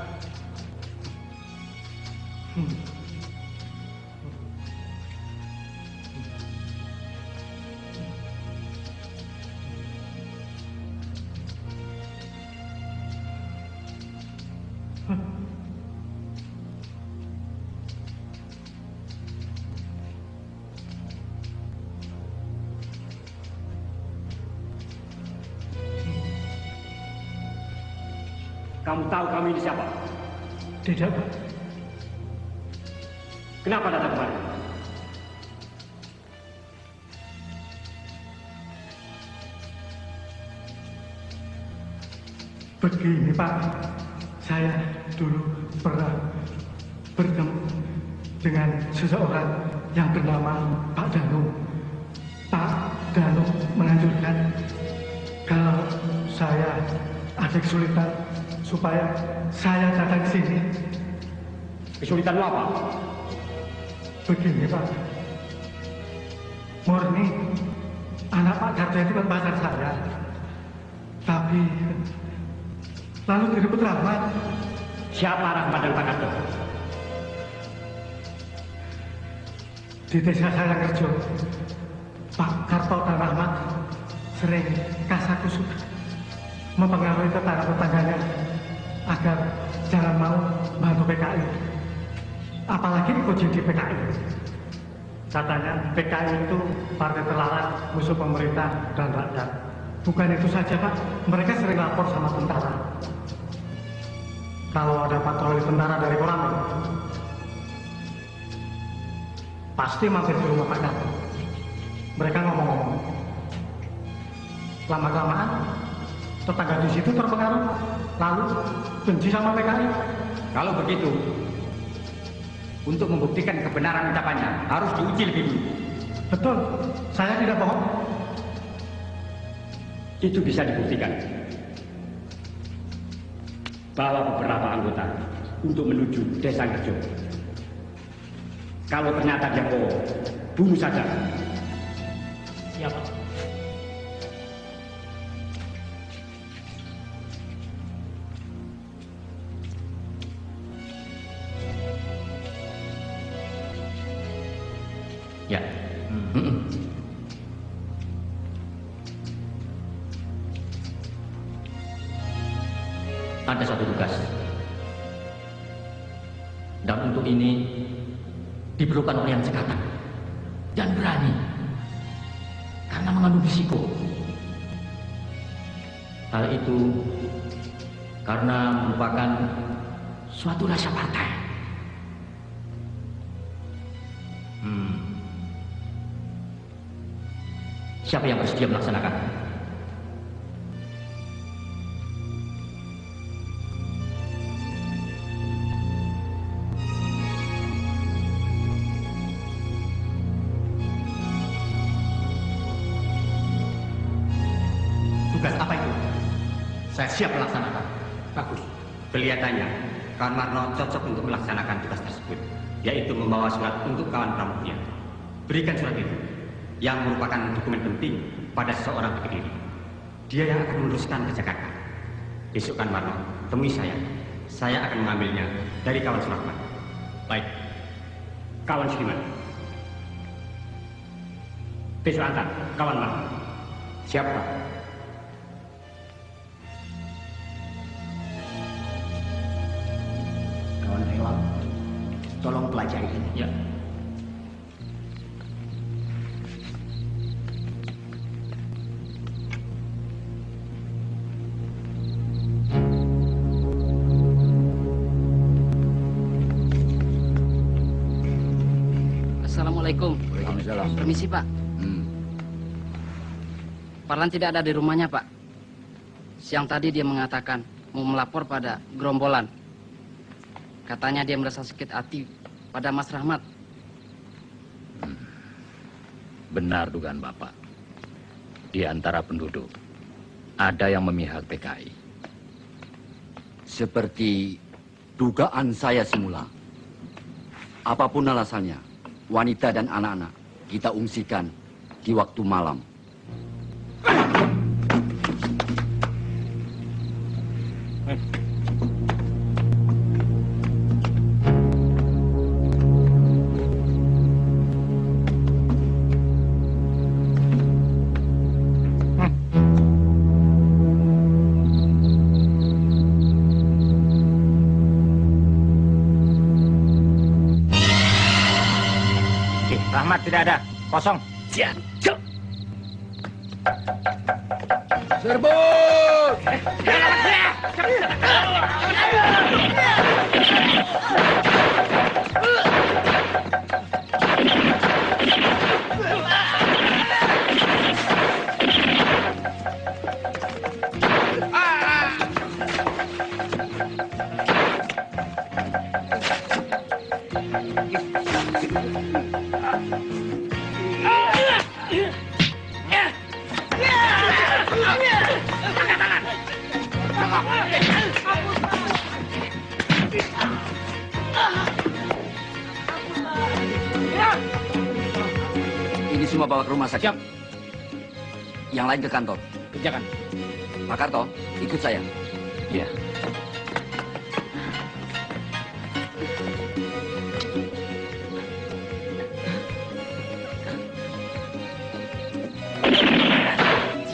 Kamu tahu kami ini siapa? Tidak, Pak. Kenapa datang kemari? Begini, Pak. Saya dulu pernah bertemu dengan seseorang yang bernama Pak Danu. Pak Danu menganjurkan kalau saya ada kesulitan supaya saya datang ke sini. Kesulitan apa? Begini, Pak. Murni, anak Pak Darto itu kan pacar saya. Tapi lalu direbut Rahmat. Siapa Rahmat dan Pak Darto? Di desa saya kerja, Pak Darto dan Rahmat sering kasakusuk mempengaruhi tetangga-tetangganya agar jangan mau bantu PKI. Apalagi ikut jadi PKI. Katanya PKI itu partai terlarang, musuh pemerintah dan rakyat. Bukan itu saja, Pak. Mereka sering lapor sama tentara. Kalau ada patroli tentara dari Koramil, pasti mampir di rumah Pak Darto. Mereka ngomong-ngomong. Lama-kelamaan, tetangga di situ terpengaruh, lalu benci sama PKI. Kalau begitu, untuk membuktikan kebenaran ucapannya, harus diuji lebih dulu. Betul, saya tidak bohong. Itu bisa dibuktikan bahwa beberapa anggota untuk menuju Desa Kerjo. Kalau ternyata dia bohong, bunuh saja. Siapa? Ya. Ada satu tugas. Dan untuk ini diperlukan orang yang cekatan dan berani. Karena mengandung risiko. Hal itu karena merupakan suatu rasa partai. Siapa yang bersedia melaksanakan? Tugas apa itu? Saya siap melaksanakan. Bagus. Kelihatannya kawan Marno cocok untuk melaksanakan tugas tersebut, yaitu membawa surat untuk kawan Pramudia. Berikan surat itu, yang merupakan dokumen penting pada seseorang di Kediri. Dia yang akan meneruskan ke Jakarta. Besok kan Marno, temui saya. Saya akan mengambilnya dari kawan Surahman. Baik. Kawan Sudiman. Besok antar kawan Marno. Siapa? Kawan Rewang, tolong pelajari ini. Ya. Assalamualaikum. Waalaikumsalam. Permisi, Pak. Parlan tidak ada di rumahnya, Pak. Siang tadi dia mengatakan mau melapor pada gerombolan. Katanya dia merasa sakit hati pada Mas Rahmat. Benar dugaan Bapak. Di antara penduduk, ada yang memihak PKI. Seperti dugaan saya semula. Apapun alasannya, wanita dan anak-anak kita ungsikan di waktu malam. Rahmat tidak ada, kosong. Siap. Serbuk! Ini semua bawa ke rumah sakit. Siap. Yang lain ke kantor. Kerjakan. Pak Karto, ikut saya. Ya.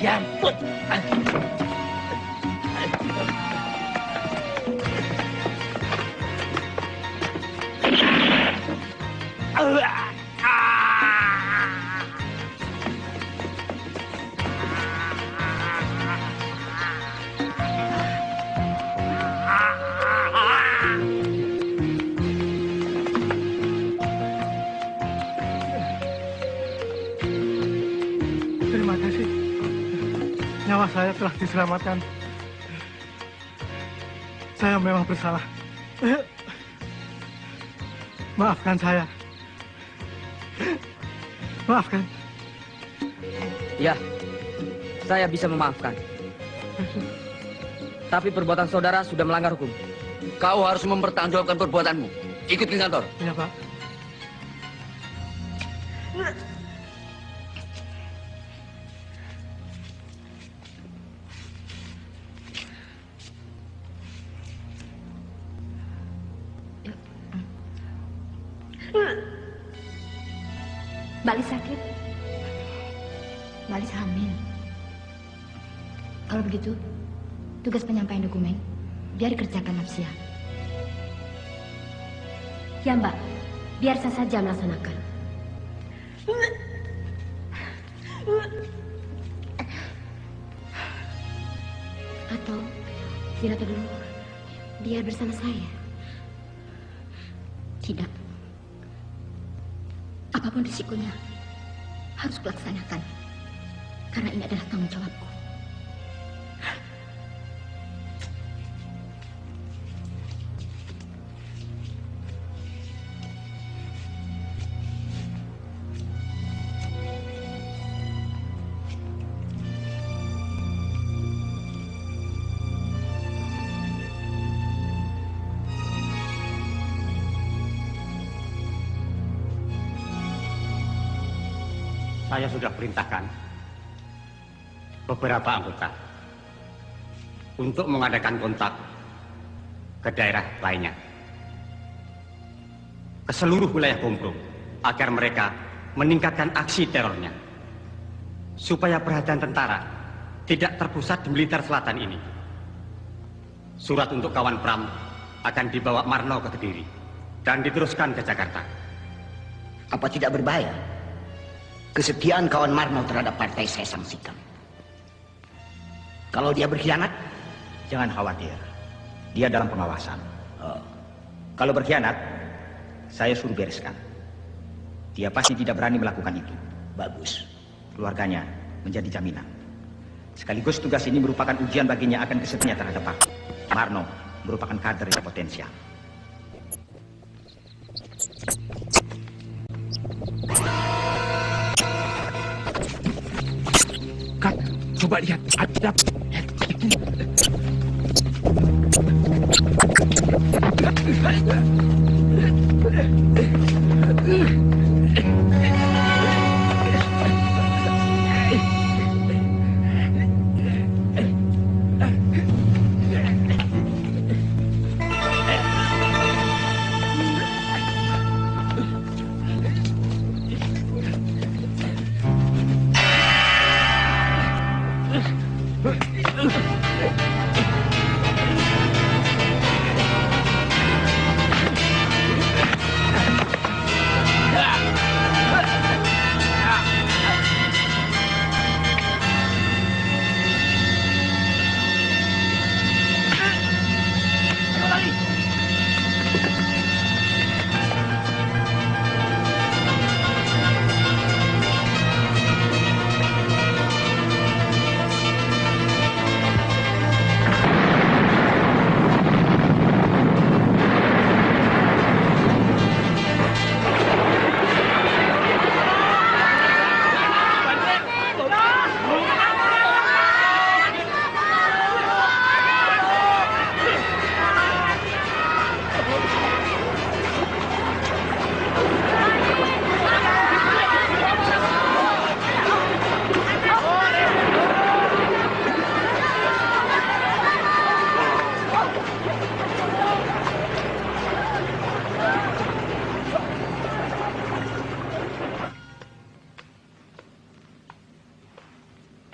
Jambut. Terima kasih. Nyawa saya telah diselamatkan. Saya memang bersalah. Maafkan saya. Maafkan. Ya, saya bisa memaafkan. Tapi perbuatan saudara sudah melanggar hukum. Kau harus mempertanggungjawabkan perbuatanmu. Ikut ke kantor. Iya, Pak. Mbak Lis sakit. Mbak Lis hamil. Kalau begitu, tugas penyampaian dokumen biar dikerjakan Nafsia. Ya Mbak, biar saya saja melaksanakan. Atau Wirata dulu, biar bersama saya. Tidak. Apapun risikonya, harus kulaksanakan. Karena ini adalah tanggung jawabku. Saya sudah perintahkan beberapa anggota untuk mengadakan kontak ke daerah lainnya, ke seluruh wilayah Gombrong, agar mereka meningkatkan aksi terornya, supaya perhatian tentara tidak terpusat di militer selatan ini. Surat untuk kawan Pram akan dibawa Marno ke Kediri dan diteruskan ke Jakarta. Apa tidak berbahaya? Kesetiaan kawan Marno terhadap partai saya sanksikan. Kalau dia berkhianat? Jangan khawatir. Dia dalam pengawasan. Kalau berkhianat, saya suruh bereskan. Dia pasti tidak berani melakukan itu. Bagus. Keluarganya menjadi jaminan. Sekaligus tugas ini merupakan ujian baginya akan kesetiaan terhadap Pak Marno merupakan kader yang potensial. Kak, coba lihat, ada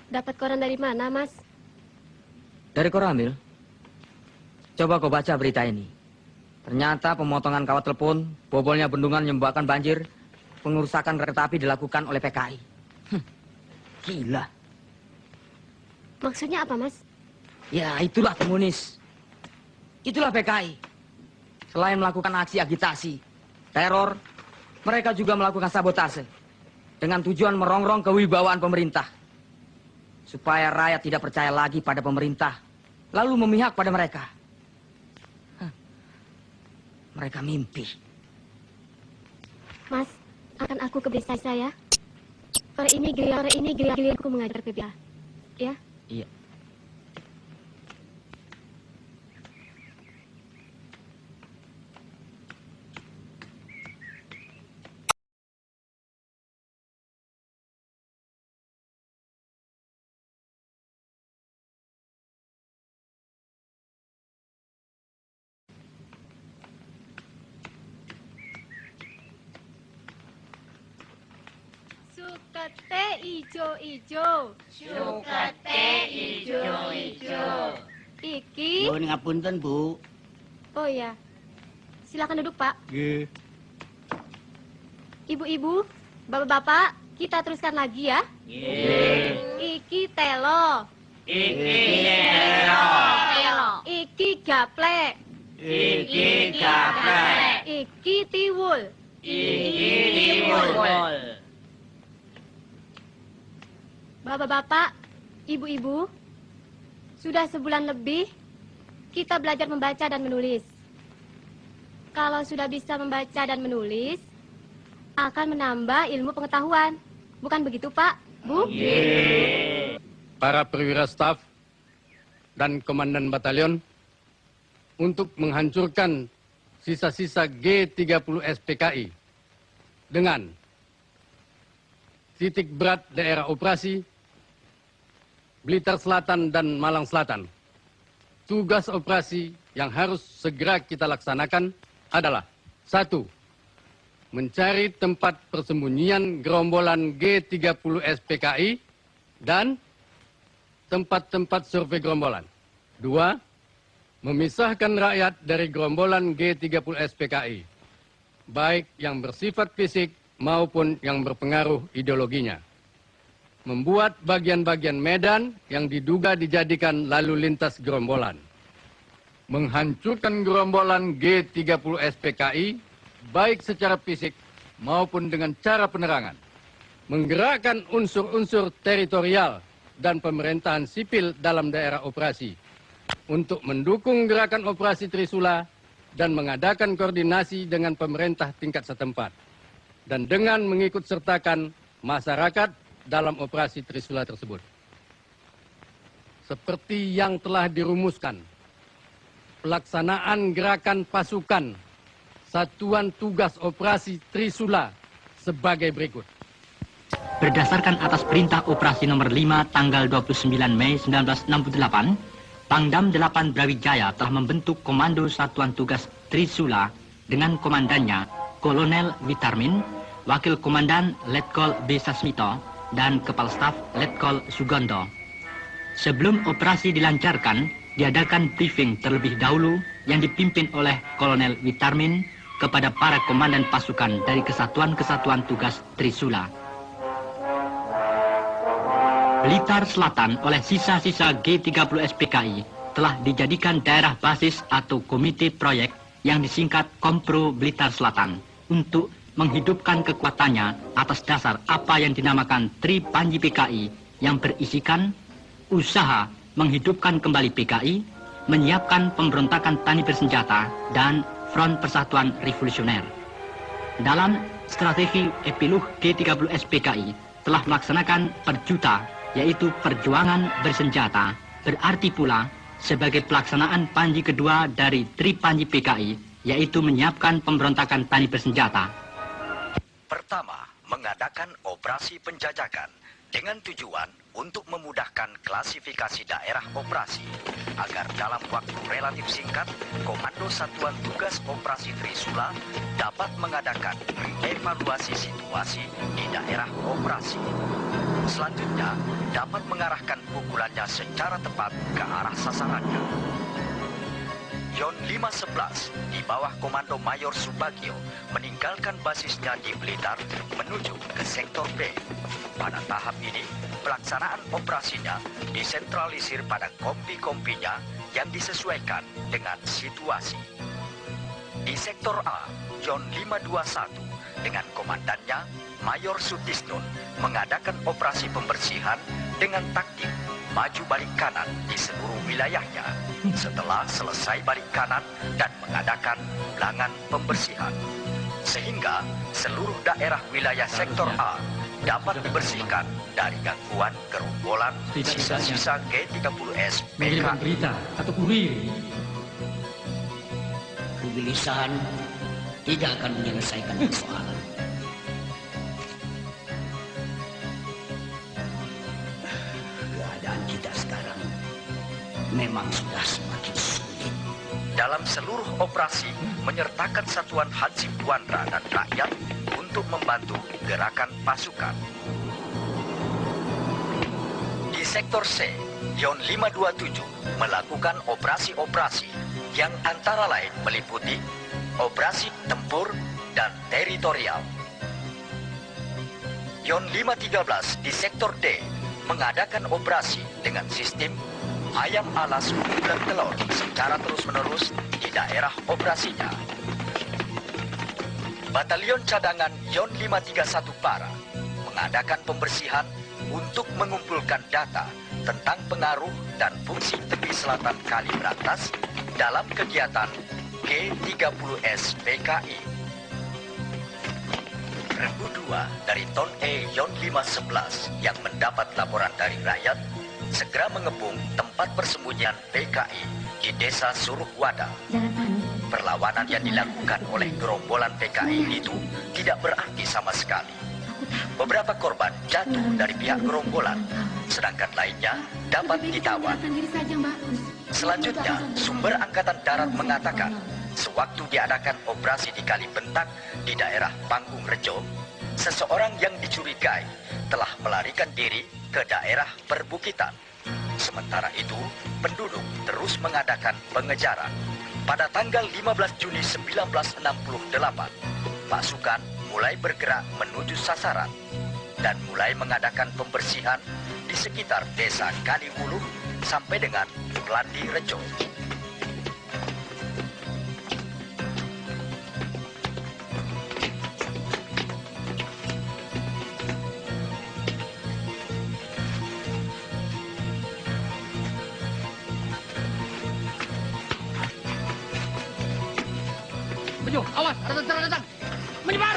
Dapat koran dari mana, Mas? Dari Koramil. Coba kau baca berita ini. Ternyata pemotongan kawat telepon, bobolnya bendungan menyebabkan banjir, pengerusakan kereta api dilakukan oleh PKI. Gila. Maksudnya apa, Mas? Ya, itulah komunis. Itulah PKI. Selain melakukan aksi agitasi, teror, mereka juga melakukan sabotase. Dengan tujuan merongrong kewibawaan pemerintah. Supaya rakyat tidak percaya lagi pada pemerintah, lalu memihak pada mereka. Mereka mimpi. Mas, akan aku ke desa saya. Sore ini giliranku mengajar PBA. Ya? Iya. Sukete ijo-ijo. Sukete ijo-ijo. Iki. Nuwun ngapunten, Bu. Oh iya. Silakan duduk, Pak. Nggih. Ibu-ibu, bapak-bapak, kita teruskan lagi ya. Iki telo. Iki gaplek. Iki tiwul. Bapak-bapak, ibu-ibu, sudah sebulan lebih kita belajar membaca dan menulis. Kalau sudah bisa membaca dan menulis, akan menambah ilmu pengetahuan. Bukan begitu, Pak? Bu? Para perwira staf dan komandan batalion untuk menghancurkan sisa-sisa G30 SPKI dengan titik berat daerah operasi Blitar Selatan dan Malang Selatan. Tugas operasi yang harus segera kita laksanakan adalah 1. Mencari tempat persembunyian gerombolan G30 SPKI dan tempat-tempat survei gerombolan. 2. Memisahkan rakyat dari gerombolan G30 SPKI, baik yang bersifat fisik maupun yang berpengaruh ideologinya. Membuat bagian-bagian medan yang diduga dijadikan lalu lintas gerombolan. Menghancurkan gerombolan G30 SPKI, baik secara fisik maupun dengan cara penerangan. Menggerakkan unsur-unsur teritorial dan pemerintahan sipil dalam daerah operasi untuk mendukung gerakan operasi Trisula dan mengadakan koordinasi dengan pemerintah tingkat setempat. Dan dengan mengikut sertakan masyarakat dalam operasi Trisula tersebut. Seperti yang telah dirumuskan, pelaksanaan gerakan pasukan Satuan Tugas Operasi Trisula sebagai berikut. Berdasarkan atas perintah operasi nomor 5 tanggal 29 Mei 1968, Pangdam 8 Brawijaya telah membentuk Komando Satuan Tugas Trisula dengan komandannya Kolonel Witarmin, Wakil Komandan Letkol B. Sasmito, dan Kepala Staf Letkol Sugondo. Sebelum operasi dilancarkan, diadakan briefing terlebih dahulu yang dipimpin oleh Kolonel Witarmin kepada para komandan pasukan dari kesatuan-kesatuan tugas Trisula. Blitar Selatan oleh sisa-sisa G30 SPKI telah dijadikan daerah basis atau komite proyek yang disingkat Kompro Blitar Selatan untuk menghidupkan kekuatannya atas dasar apa yang dinamakan Tri Panji PKI yang berisikan usaha menghidupkan kembali PKI, menyiapkan pemberontakan tani bersenjata, dan Front Persatuan Revolusioner. Dalam strategi epilog G30 SPKI telah melaksanakan perjuta, yaitu perjuangan bersenjata, berarti pula sebagai pelaksanaan Panji kedua dari Tri Panji PKI, yaitu menyiapkan pemberontakan tani bersenjata. Pertama, mengadakan operasi penjajakan dengan tujuan untuk memudahkan klasifikasi daerah operasi agar dalam waktu relatif singkat, Komando Satuan Tugas Operasi Trisula dapat mengadakan evaluasi situasi di daerah operasi. Selanjutnya, dapat mengarahkan pukulannya secara tepat ke arah sasarannya. Yon 511 di bawah Komando Mayor Subagio meninggalkan basisnya di Blitar menuju ke sektor B. Pada tahap ini, pelaksanaan operasinya disentralisir pada kompi-kompinya yang disesuaikan dengan situasi. Di sektor A, Yon 521 dengan komandannya Mayor Sutisnun mengadakan operasi pembersihan dengan taktik maju balik kanan di seluruh wilayahnya setelah selesai balik kanan dan mengadakan ulangan pembersihan. Sehingga seluruh daerah wilayah sektor A dapat dibersihkan dari gangguan gerombolan sisa-sisa G30S Mengirimkan PKI. berita atau kurir. Kegelisahan tidak akan menyelesaikan persoalan. Keadaan kita sekarang memang sudah semakin sulit. Dalam seluruh operasi menyertakan satuan Hansip Wandra dan rakyat untuk membantu gerakan pasukan. Di sektor C, Yon 527 melakukan operasi-operasi yang antara lain meliputi operasi tempur dan teritorial. Yon 513 di sektor D mengadakan operasi dengan sistem ayam alas bulan telur secara terus-menerus di daerah operasinya. Batalion cadangan Yon 531 Para mengadakan pembersihan untuk mengumpulkan data tentang pengaruh dan fungsi tepi selatan Kali Brantas dalam kegiatan G30S PKI. Regu 2 dari Ton E Yon 511 yang mendapat laporan dari rakyat segera mengepung tempat persembunyian PKI di Desa Suruhwada. Jangan panik. Perlawanan yang dilakukan oleh gerombolan PKI itu tidak berarti sama sekali. Beberapa korban jatuh dari pihak gerombolan, sedangkan lainnya dapat ditawan. Selanjutnya, sumber Angkatan Darat mengatakan, sewaktu diadakan operasi di Kali Bentak di daerah Panggung Rejo, seseorang yang dicurigai telah melarikan diri ke daerah perbukitan. Sementara itu, penduduk terus mengadakan pengejaran. Pada tanggal 15 Juni 1968, pasukan mulai bergerak menuju sasaran dan mulai mengadakan pembersihan di sekitar desa Kaliwuluh sampai dengan Landi Rejo. Bejo, awas, ada tentara datang. Menyebar!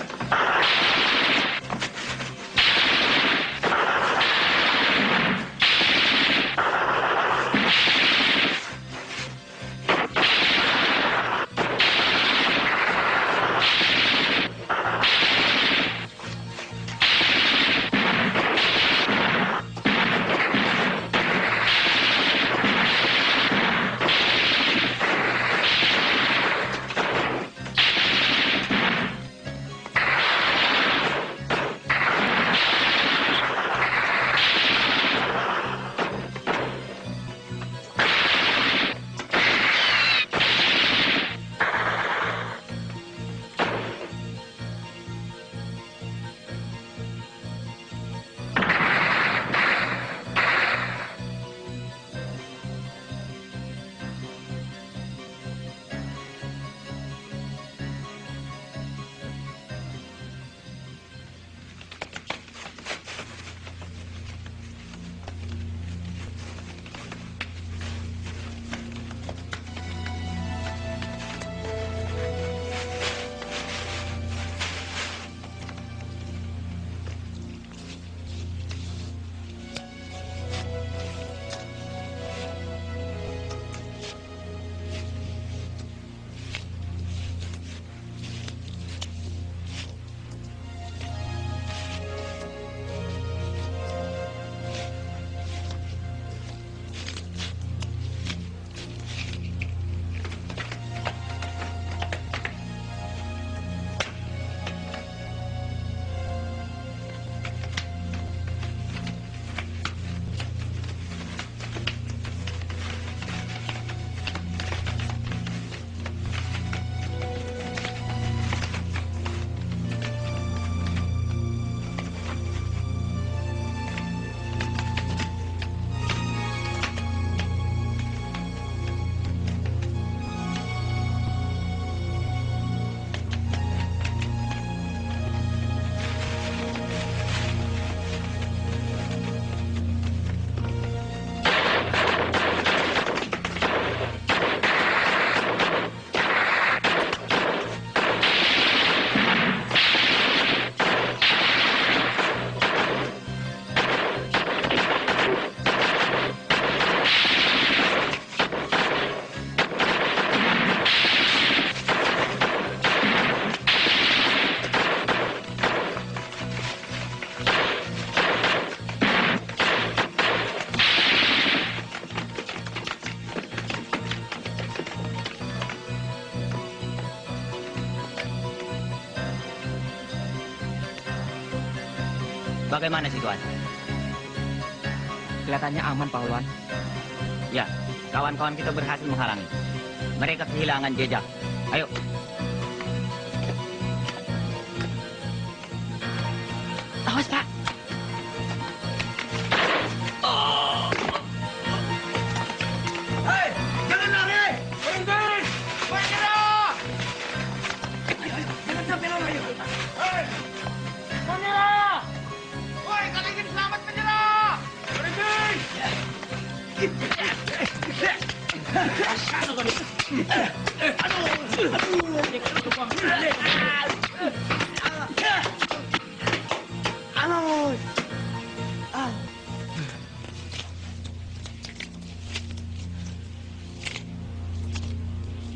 Bagaimana situasi? Kelihatannya aman, Pak Ulwan. Ya, kawan-kawan kita berhasil menghalangi. Mereka kehilangan jejak. Ayo. Awas, Pak. Hei, jangan lari! Berhenti! Menyerah! Jangan sampai lari! Hei! Menyerah! Woi, kalau ingin selamat menyerah! Berhenti!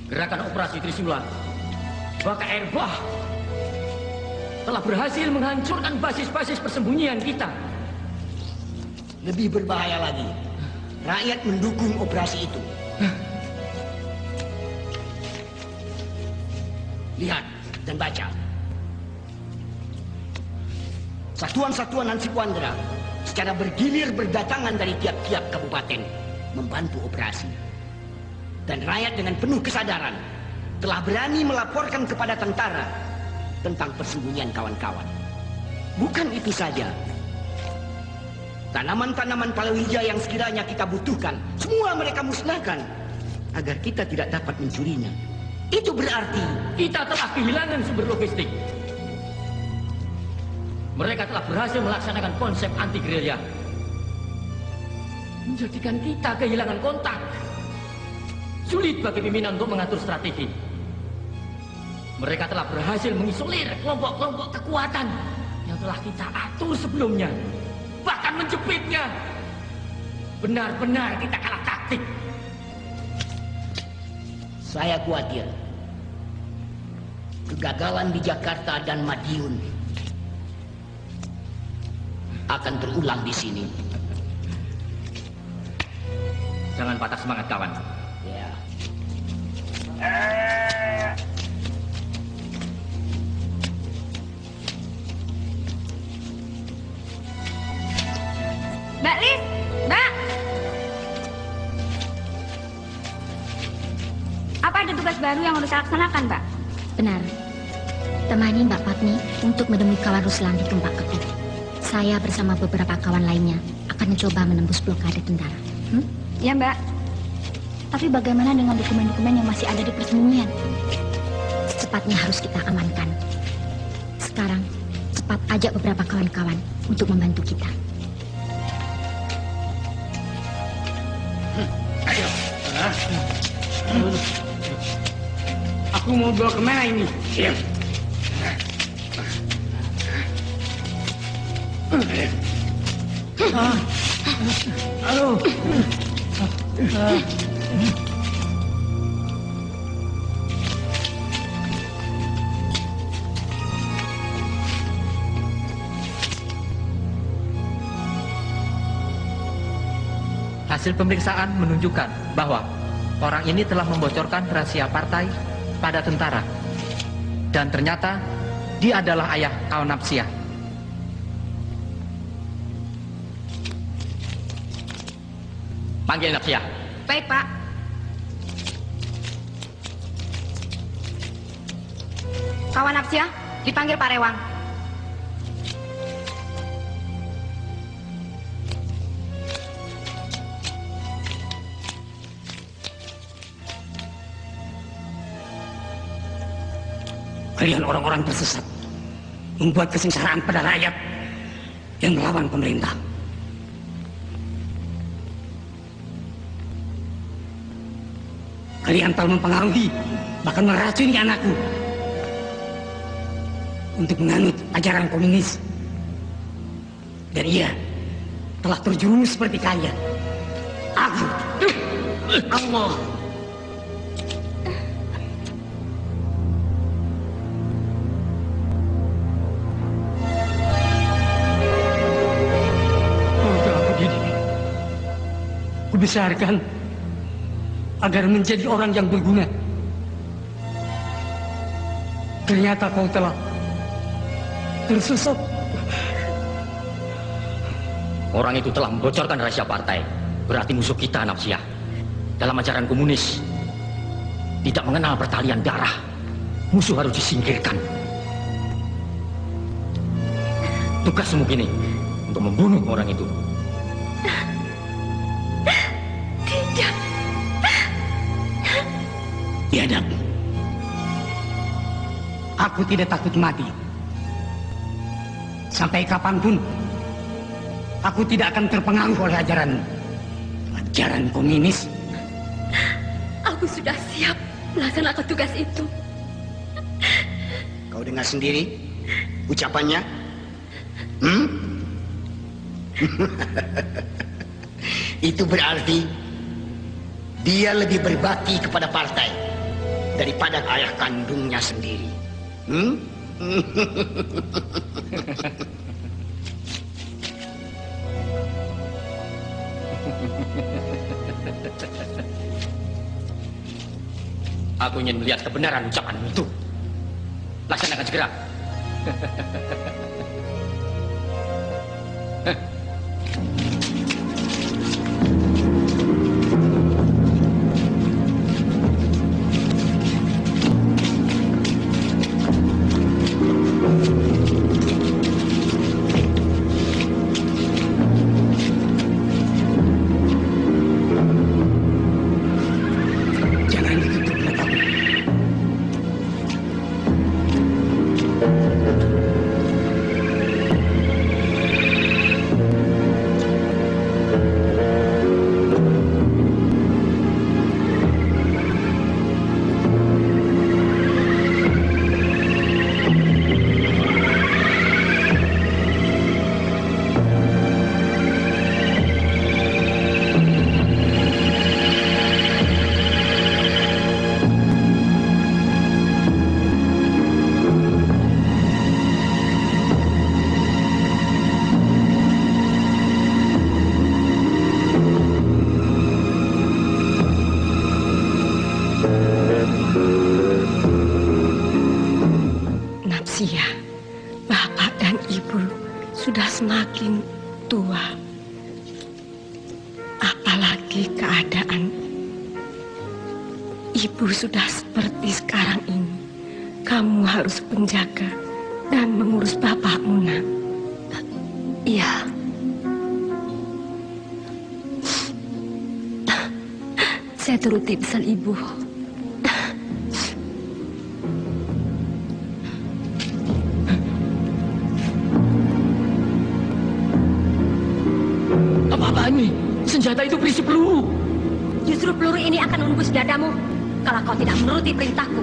Gerakan operasi Trisula Baka Air Bah telah berhasil menghancurkan basis-basis persembunyian kita. Lebih berbahaya lagi, rakyat mendukung operasi itu. Lihat dan baca. Satuan-satuan Hansip Wandera secara bergilir berdatangan dari tiap-tiap kabupaten membantu operasi. Dan rakyat dengan penuh kesadaran telah berani melaporkan kepada tentara tentang persembunyian kawan-kawan. Bukan itu saja. Tanaman-tanaman palawija yang sekiranya kita butuhkan, semua mereka musnahkan agar kita tidak dapat mencurinya. Itu berarti kita telah kehilangan sumber logistik. Mereka telah berhasil melaksanakan konsep anti-gerilya, menjadikan kita kehilangan kontak. Sulit bagi pimpinan untuk mengatur strategi. Mereka telah berhasil mengisolir kelompok-kelompok kekuatan yang telah kita atur sebelumnya, bahkan menjepitnya. Benar-benar kita kalah taktik. Saya khawatir kegagalan di Jakarta dan Madiun akan terulang di sini. Jangan patah semangat, kawan. Ya. Mbak Lis, Mbak. Apa ada tugas baru yang harus saya laksanakan, Mbak? Benar. Temani Mbak Fatmi untuk menemui kawan Ruslan di Tumpak Ketuk. Saya bersama beberapa kawan lainnya akan mencoba menembus blokade tentara. Ya, Mbak. Tapi bagaimana dengan dokumen-dokumen yang masih ada di persembunyian? Secepatnya harus kita amankan. Sekarang, cepat ajak beberapa kawan-kawan untuk membantu kita. Ayo. Aku mau bawa kemana ini? Iya. Aduh. Hasil pemeriksaan menunjukkan bahwa orang ini telah membocorkan rahasia partai pada tentara. Dan ternyata dia adalah ayah kawan Napsia. Panggil Napsia. Baik, Pak. Kawan Napsia, dipanggil Pak Rewang. Kalian orang-orang tersesat membuat kesengsaraan pada rakyat yang melawan pemerintah. Kalian telah mempengaruhi, bahkan meracuni anakku untuk menganut ajaran komunis. Dan ia telah terjerumus seperti kalian. Aku, Allah. Kubesarkan agar menjadi orang yang berguna. Ternyata kau telah tersesat Orang itu telah membocorkan rahasia partai. Berarti musuh kita, Nafsiyah. Dalam ajaran komunis, tidak mengenal pertalian darah. Musuh harus disingkirkan. Tugasmu kini untuk membunuh orang itu. Tidak. Tidak. Aku tidak takut mati. Sampai kapanpun, aku tidak akan terpengaruh oleh ajaran komunis. Aku sudah siap melaksanakan tugas itu. Kau dengar sendiri ucapannya? Itu berarti dia lebih berbakti kepada partai daripada ayah kandungnya sendiri. Aku ingin melihat kebenaran ucapan itu. Laksanakan segera. Nafsiyah, bapak dan ibu sudah semakin tua. Apalagi keadaan ibu sudah seperti sekarang ini. Kamu harus menjaga dan mengurus bapakmu, nak. Iya. Saya turuti pesan ibu. Apa-apaan ini? Senjata itu berisi peluru. Justru peluru ini akan menembus dadamu kalau kau tidak menuruti perintahku.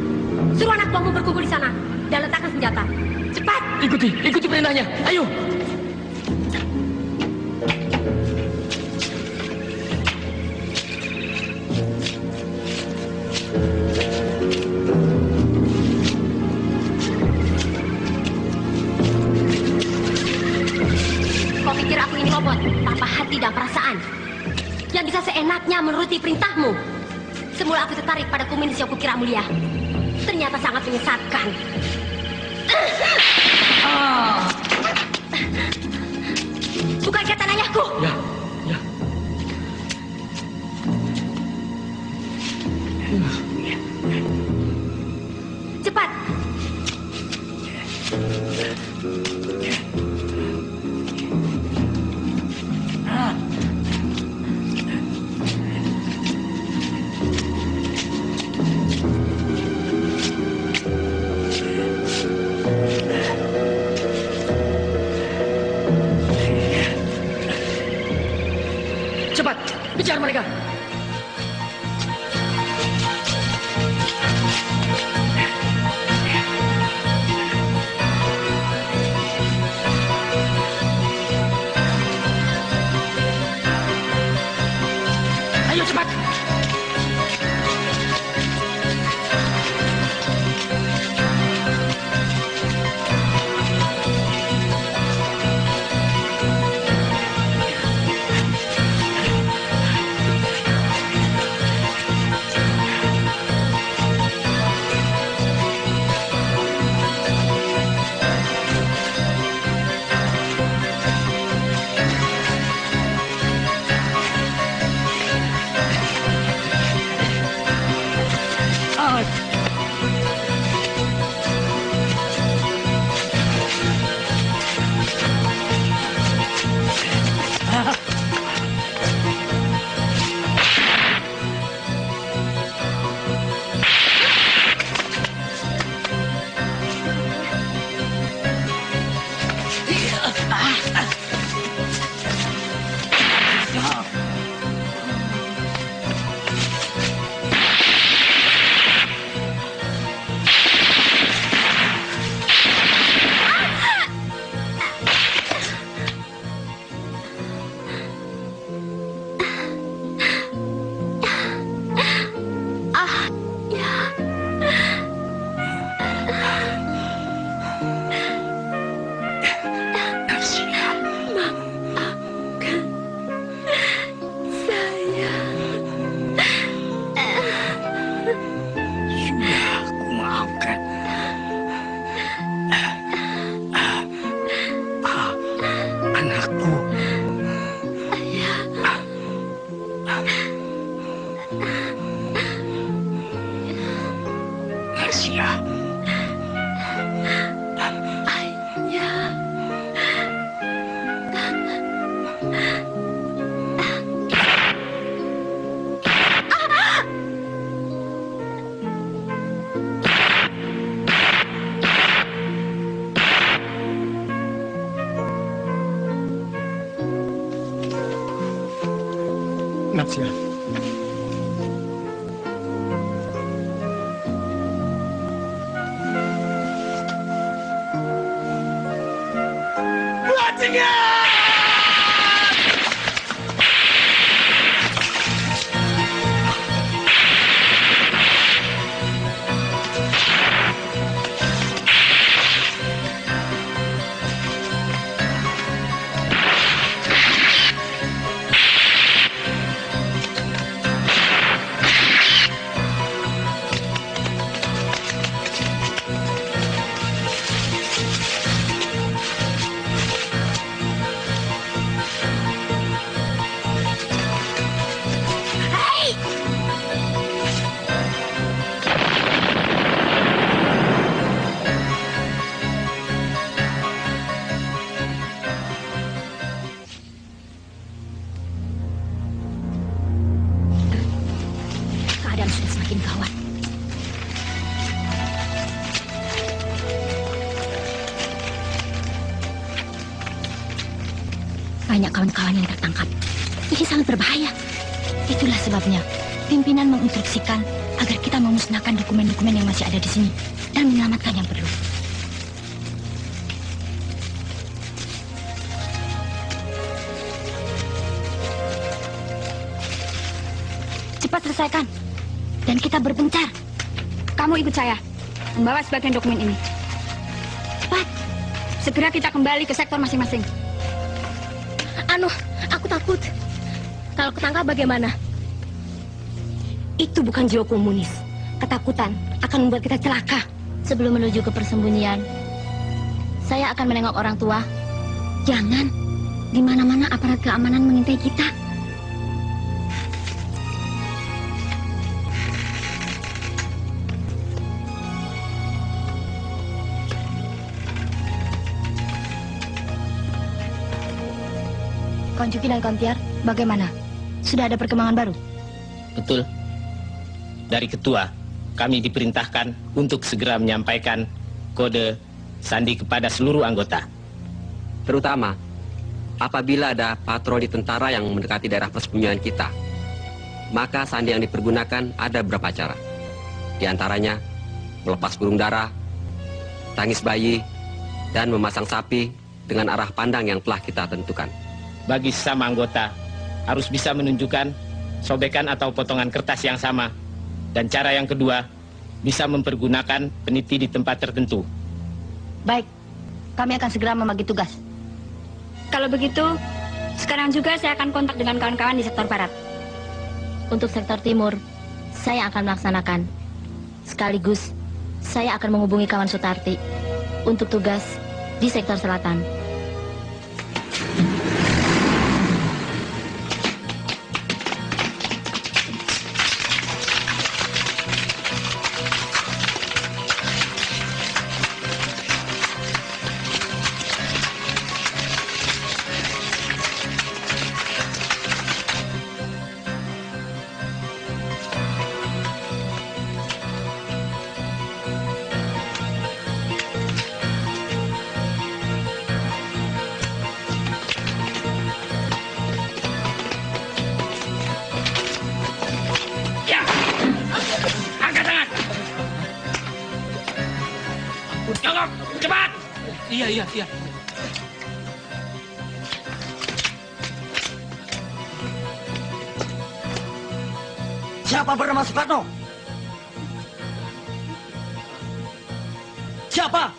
Suruh anak buahmu berkumpul di sana dan letakkan senjata. Cepat! Ikuti perintahnya. Ayo. Kau pikir aku ini robot tanpa hati dan perasaan yang bisa seenaknya menuruti perintahmu? Semula aku tertarik pada komunis yang kukira mulia. Ternyata sangat menyesatkan. Bukan kata ayahku. Ya. Cepat. Cepat, kejar mereka. Garcia. Ayah. Natsya. Keadaan sudah semakin gawat. Banyak kawan-kawan yang tertangkap. Ini sangat berbahaya. Itulah sebabnya pimpinan menginstruksikan agar kita memusnahkan dokumen-dokumen yang masih ada di sini dan menyelamatkan yang perlu. Cepat selesaikan. Dan kita berpencar. Kamu ikut saya. Membawa sebagian dokumen ini. Cepat. Segera kita kembali ke sektor masing-masing. Aku takut. Kalau ketangkap bagaimana? Itu bukan jiwa komunis. Ketakutan akan membuat kita celaka. Sebelum menuju ke persembunyian, saya akan menengok orang tua. Jangan. Di mana-mana aparat keamanan mengintai kita. Kawan Juki dan Kawan Tiar, bagaimana? Sudah ada perkembangan baru? Betul. Dari ketua, kami diperintahkan untuk segera menyampaikan kode sandi kepada seluruh anggota. Terutama apabila ada patroli tentara yang mendekati daerah persembunyian kita, maka sandi yang dipergunakan ada beberapa cara. Di antaranya melepas burung dara, tangis bayi, dan memasang sapi dengan arah pandang yang telah kita tentukan. Bagi sesama anggota, harus bisa menunjukkan sobekan atau potongan kertas yang sama. Dan cara yang kedua, bisa mempergunakan peniti di tempat tertentu. Baik, kami akan segera membagi tugas. Kalau begitu, sekarang juga saya akan kontak dengan kawan-kawan di sektor barat. Untuk sektor timur, saya akan melaksanakan. Sekaligus, saya akan menghubungi kawan Sutarti untuk tugas di sektor selatan. Cepat! Iya. Siapa bernama Soekarno? Siapa?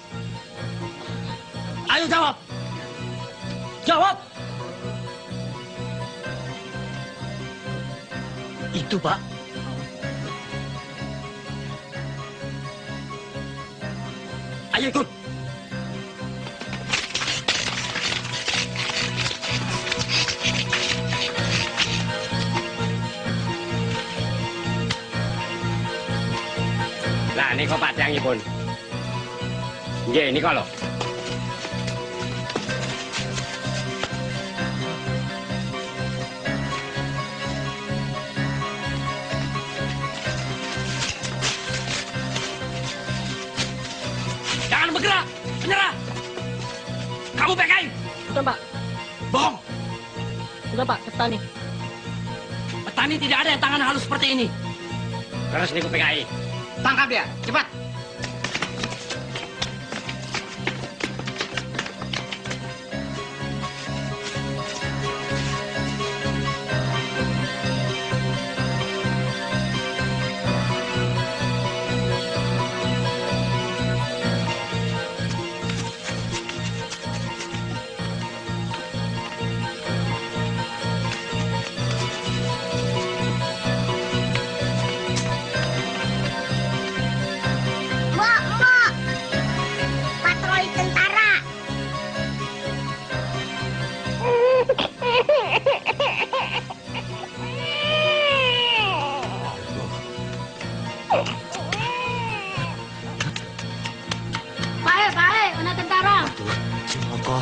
Ayo jawab. Jawab. Itu, Pak. Ayo ikut. Lah niku padangipun. Nggih niku lho. Jangan bergerak, menyerah. Kamu PKI. Sudah, Pak. Bohong. Sudah, Pak, petani. Petani tidak ada yang tangan halus seperti ini. Terus niku PKI. Tangkap dia, cepat. Patroli tentara. Pahe, mana tentara? Joko.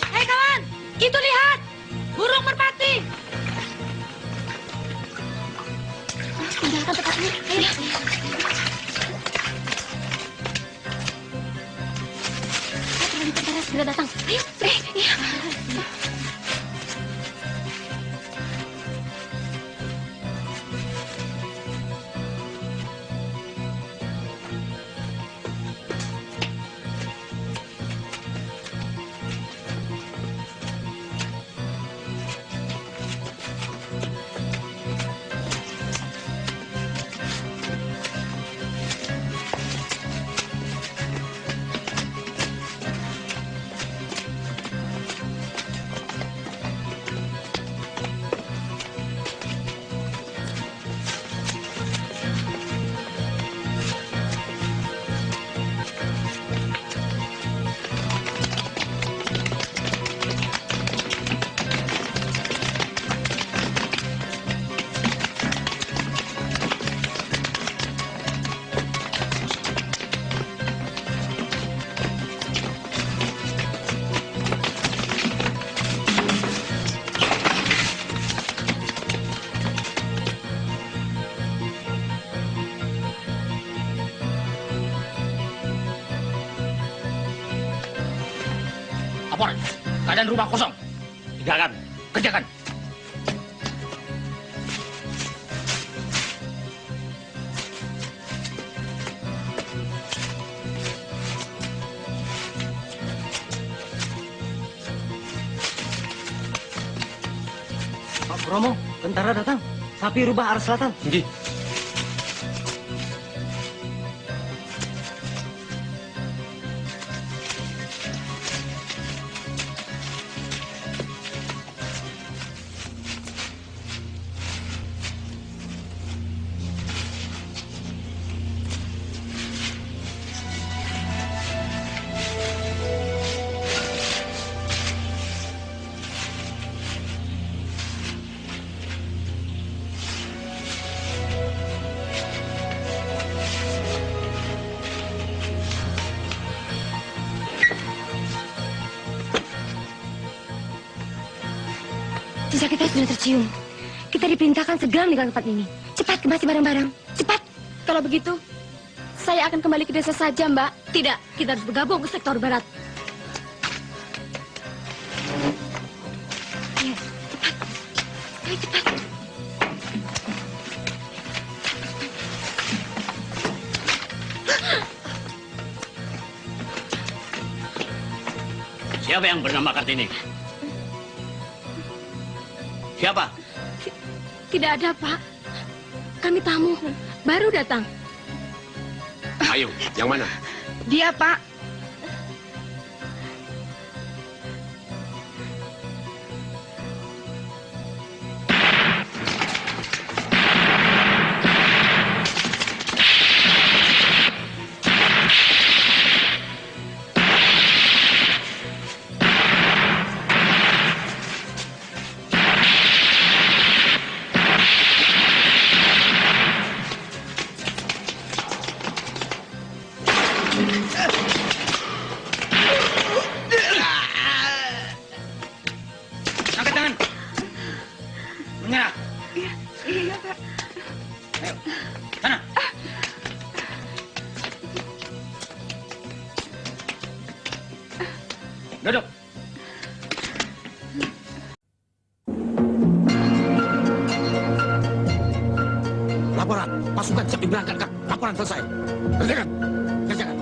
Hei kawan, itu lihat. Burung merpati. Tinggalkan tempat ini. Ayo. Patroli tentara segera datang. Ayo, iya. Lapor, keadaan rumah kosong. Tinggalkan, kerjakan. Pak Bromo, tentara datang. Sapi rubah arah selatan. Nggih. Jejak kita sudah tercium. Kita diperintahkan segera meninggalkan tempat ini. Cepat kemasi barang-barang. Cepat. Kalau begitu, saya akan kembali ke desa saja, Mbak. Tidak, kita harus bergabung ke sektor barat. Ayo, cepat. Ayo, cepat. Siapa yang bernama Kartini? Siapa? Tidak ada, Pak. Kami tamu, baru datang. Ayo, yang mana? Dia, Pak. Duduk. Laporan, pasukan siap diberangkatkan. Laporan selesai. Kerjakan. Kerjakan.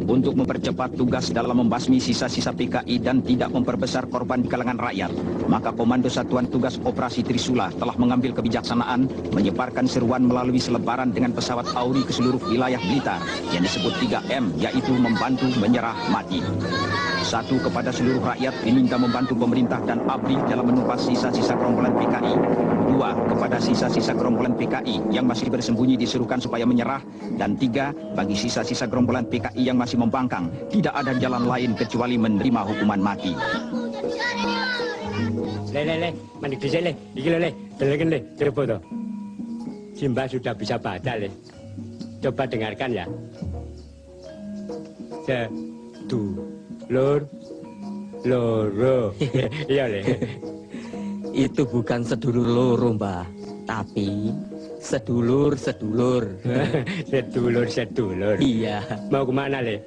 Untuk mempercepat tugas dalam membasmi sisa-sisa PKI dan tidak memperbesar korban di kalangan rakyat, maka Komando Satuan Tugas Operasi Trisula telah mengambil kebijaksanaan menyebarkan seruan melalui selebaran dengan pesawat Auri ke seluruh wilayah Blitar yang disebut 3M, yaitu membantu, menyerah, mati. 1. Kepada seluruh rakyat diminta membantu pemerintah dan ABRI dalam menumpas sisa-sisa gerombolan PKI. 2. Kepada sisa-sisa gerombolan PKI yang masih bersembunyi diserukan supaya menyerah. Dan 3. Bagi sisa-sisa gerombolan PKI yang masih membangkang, tidak ada jalan lain kecuali menerima hukuman mati. Le, mandi dhisik le. Iki le, deleken le, coba toh. Simba sudah bisa baca le. Coba dengarkan ya. Sedulur loro. Iya le. Itu bukan sedulur loro, Mbah, tapi sedulur-sedulur. Sedulur-sedulur. Iya. Mau kemana le?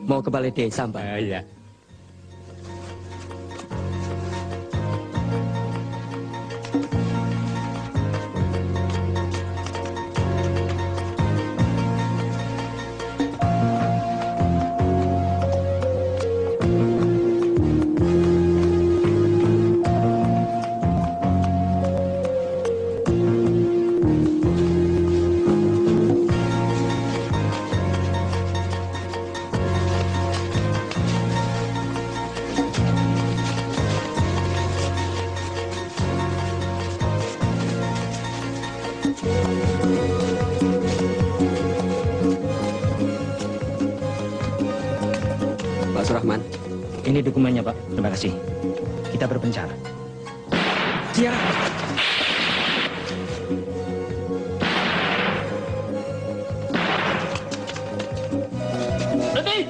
Mau ke balai desa, Mbah. Iya. Pak Surahman. Ini dokumennya, Pak. Terima kasih. Kita berpencar. Siap. Berhenti!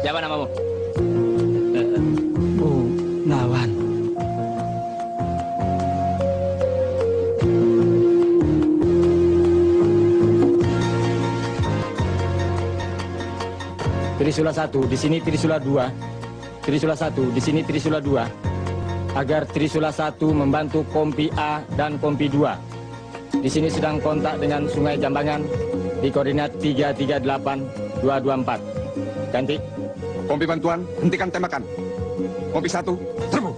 Siapa namamu? Nawan. Trisula 1, di sini Trisula 2. Trisula 1, di sini Trisula 2. Agar Trisula 1 membantu Kompi A dan Kompi 2. Di sini sedang kontak dengan Sungai Jambangan di koordinat 338224. Ganti. Kompi bantuan, hentikan tembakan. Kompi 1, serbu.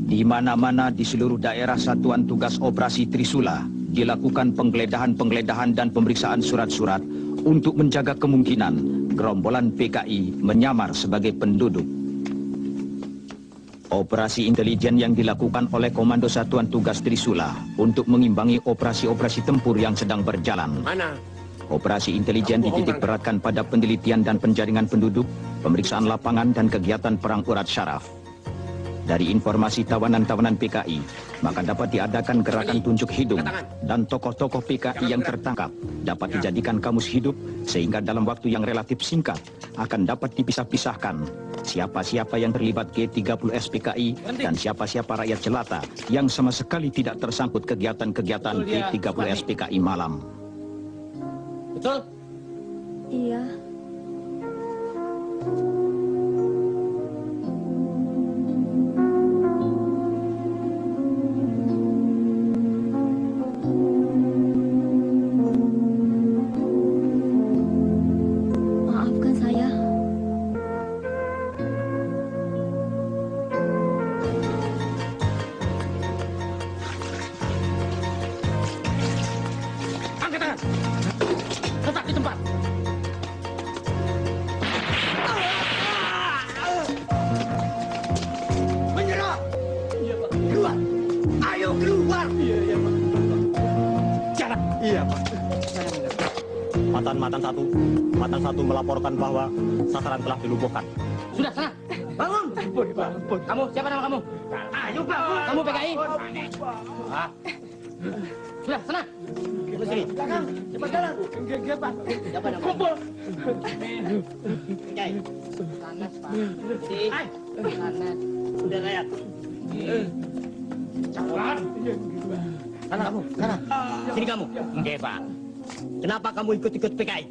Di mana-mana di seluruh daerah Satuan Tugas Operasi Trisula dilakukan penggeledahan dan pemeriksaan surat-surat untuk menjaga kemungkinan gerombolan PKI menyamar sebagai penduduk. Operasi intelijen yang dilakukan oleh Komando Satuan Tugas Trisula untuk mengimbangi operasi-operasi tempur yang sedang berjalan. Operasi intelijen dititik beratkan pada penelitian dan penjaringan penduduk, pemeriksaan lapangan dan kegiatan perang urat syaraf. Dari informasi tawanan-tawanan PKI, maka dapat diadakan gerakan tunjuk hidung dan tokoh-tokoh PKI yang tertangkap dapat dijadikan kamus hidup sehingga dalam waktu yang relatif singkat akan dapat dipisah-pisahkan siapa-siapa yang terlibat G30 SPKI dan siapa-siapa rakyat jelata yang sama sekali tidak tersangkut kegiatan-kegiatan G30 SPKI malam. Betul? Iya. Maafkan saya. Angkat tangan. Tetap di tempat. Menyerah! Keluar! Ayo keluar! Iya, Pak. Jangan! Iya, Pak. Matan satu melaporkan bahwa sasaran telah dilumpuhkan. Sudah, sana. Bangun. Kamu, siapa nama kamu? Ayo bangun! Kamu PKI? Ah. Sudah, sana. Kamu sini. Belakang, cepat jalan. Enggak, Pak. Siapa nama? Kumpul. PKI. Panas, Pak. Hai. Panas. Udah layak. Cepat. Sana kamu, sana. Sini kamu. Enggak, Pak. Kenapa kamu ikut-ikut PKI?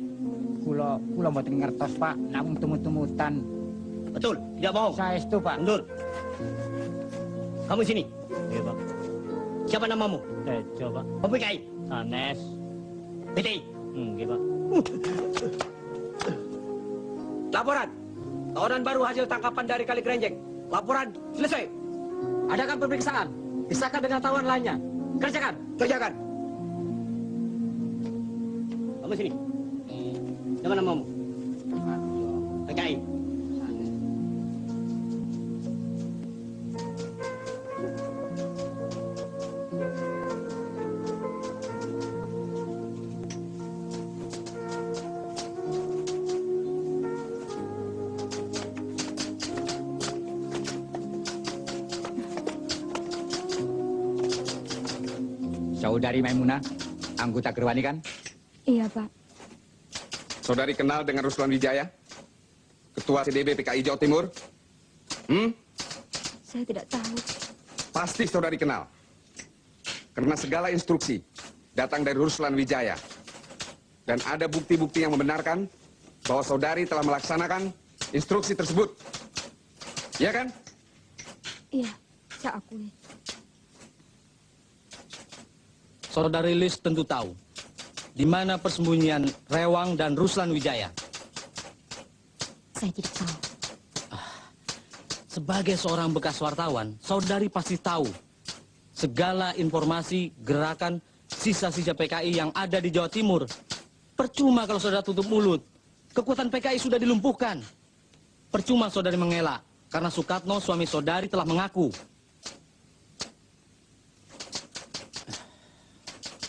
Kula mboten ngertos, Pak. Namung tumut-tumutan. Betul, tidak bohong. Saestu, Pak. Mundur. Kamu sini. Iya, Pak. Siapa namamu? Tejo, Pak. Kamu PKI? Sanes. PTI? Nggih, Pak. Laporan. Tawanan baru hasil tangkapan dari Kali Kerenjeng. Laporan selesai. Adakan pemeriksaan. Pisahkan dengan tawanan lainnya. Kerjakan. Kerjakan. Kamu sini. Siapa namamu? PKI. Saudari Maimunah, anggota Gerwani kan? Iya, Pak. Saudari kenal dengan Ruslan Wijaya? Ketua CDB PKI Jawa Timur? Saya tidak tahu. Pasti saudari kenal. Karena segala instruksi datang dari Ruslan Wijaya. Dan ada bukti-bukti yang membenarkan bahwa saudari telah melaksanakan instruksi tersebut. Iya kan? Iya, saya akui. Saudari Lis tentu tahu di mana persembunyian Rewang dan Ruslan Wijaya. Saya tidak tahu. Sebagai seorang bekas wartawan, saudari pasti tahu segala informasi gerakan sisa-sisa PKI yang ada di Jawa Timur. Percuma kalau saudara tutup mulut. Kekuatan PKI sudah dilumpuhkan. Percuma saudari mengelak, karena Sukatno, suami saudari, telah mengaku.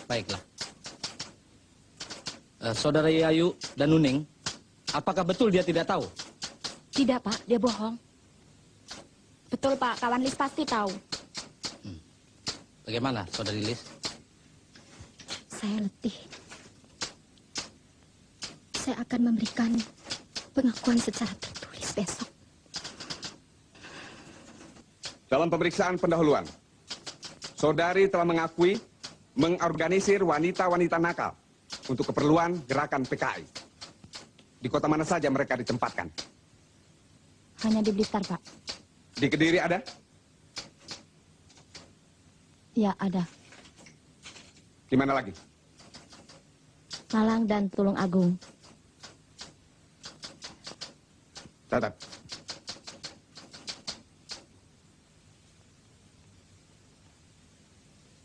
Baiklah. Saudara Yayu dan Nuning, apakah betul dia tidak tahu? Tidak, Pak. Dia bohong. Betul, Pak. Kawan Lis pasti tahu. Bagaimana, saudari Lis? Saya letih. Saya akan memberikan pengakuan secara tertulis besok. Dalam pemeriksaan pendahuluan, saudari telah mengakui mengorganisir wanita-wanita nakal untuk keperluan gerakan PKI. Di kota mana saja mereka ditempatkan? Hanya di Blitar, Pak. Di Kediri ada? Ya, ada. Di mana lagi? Malang dan Tulung Agung. Catat.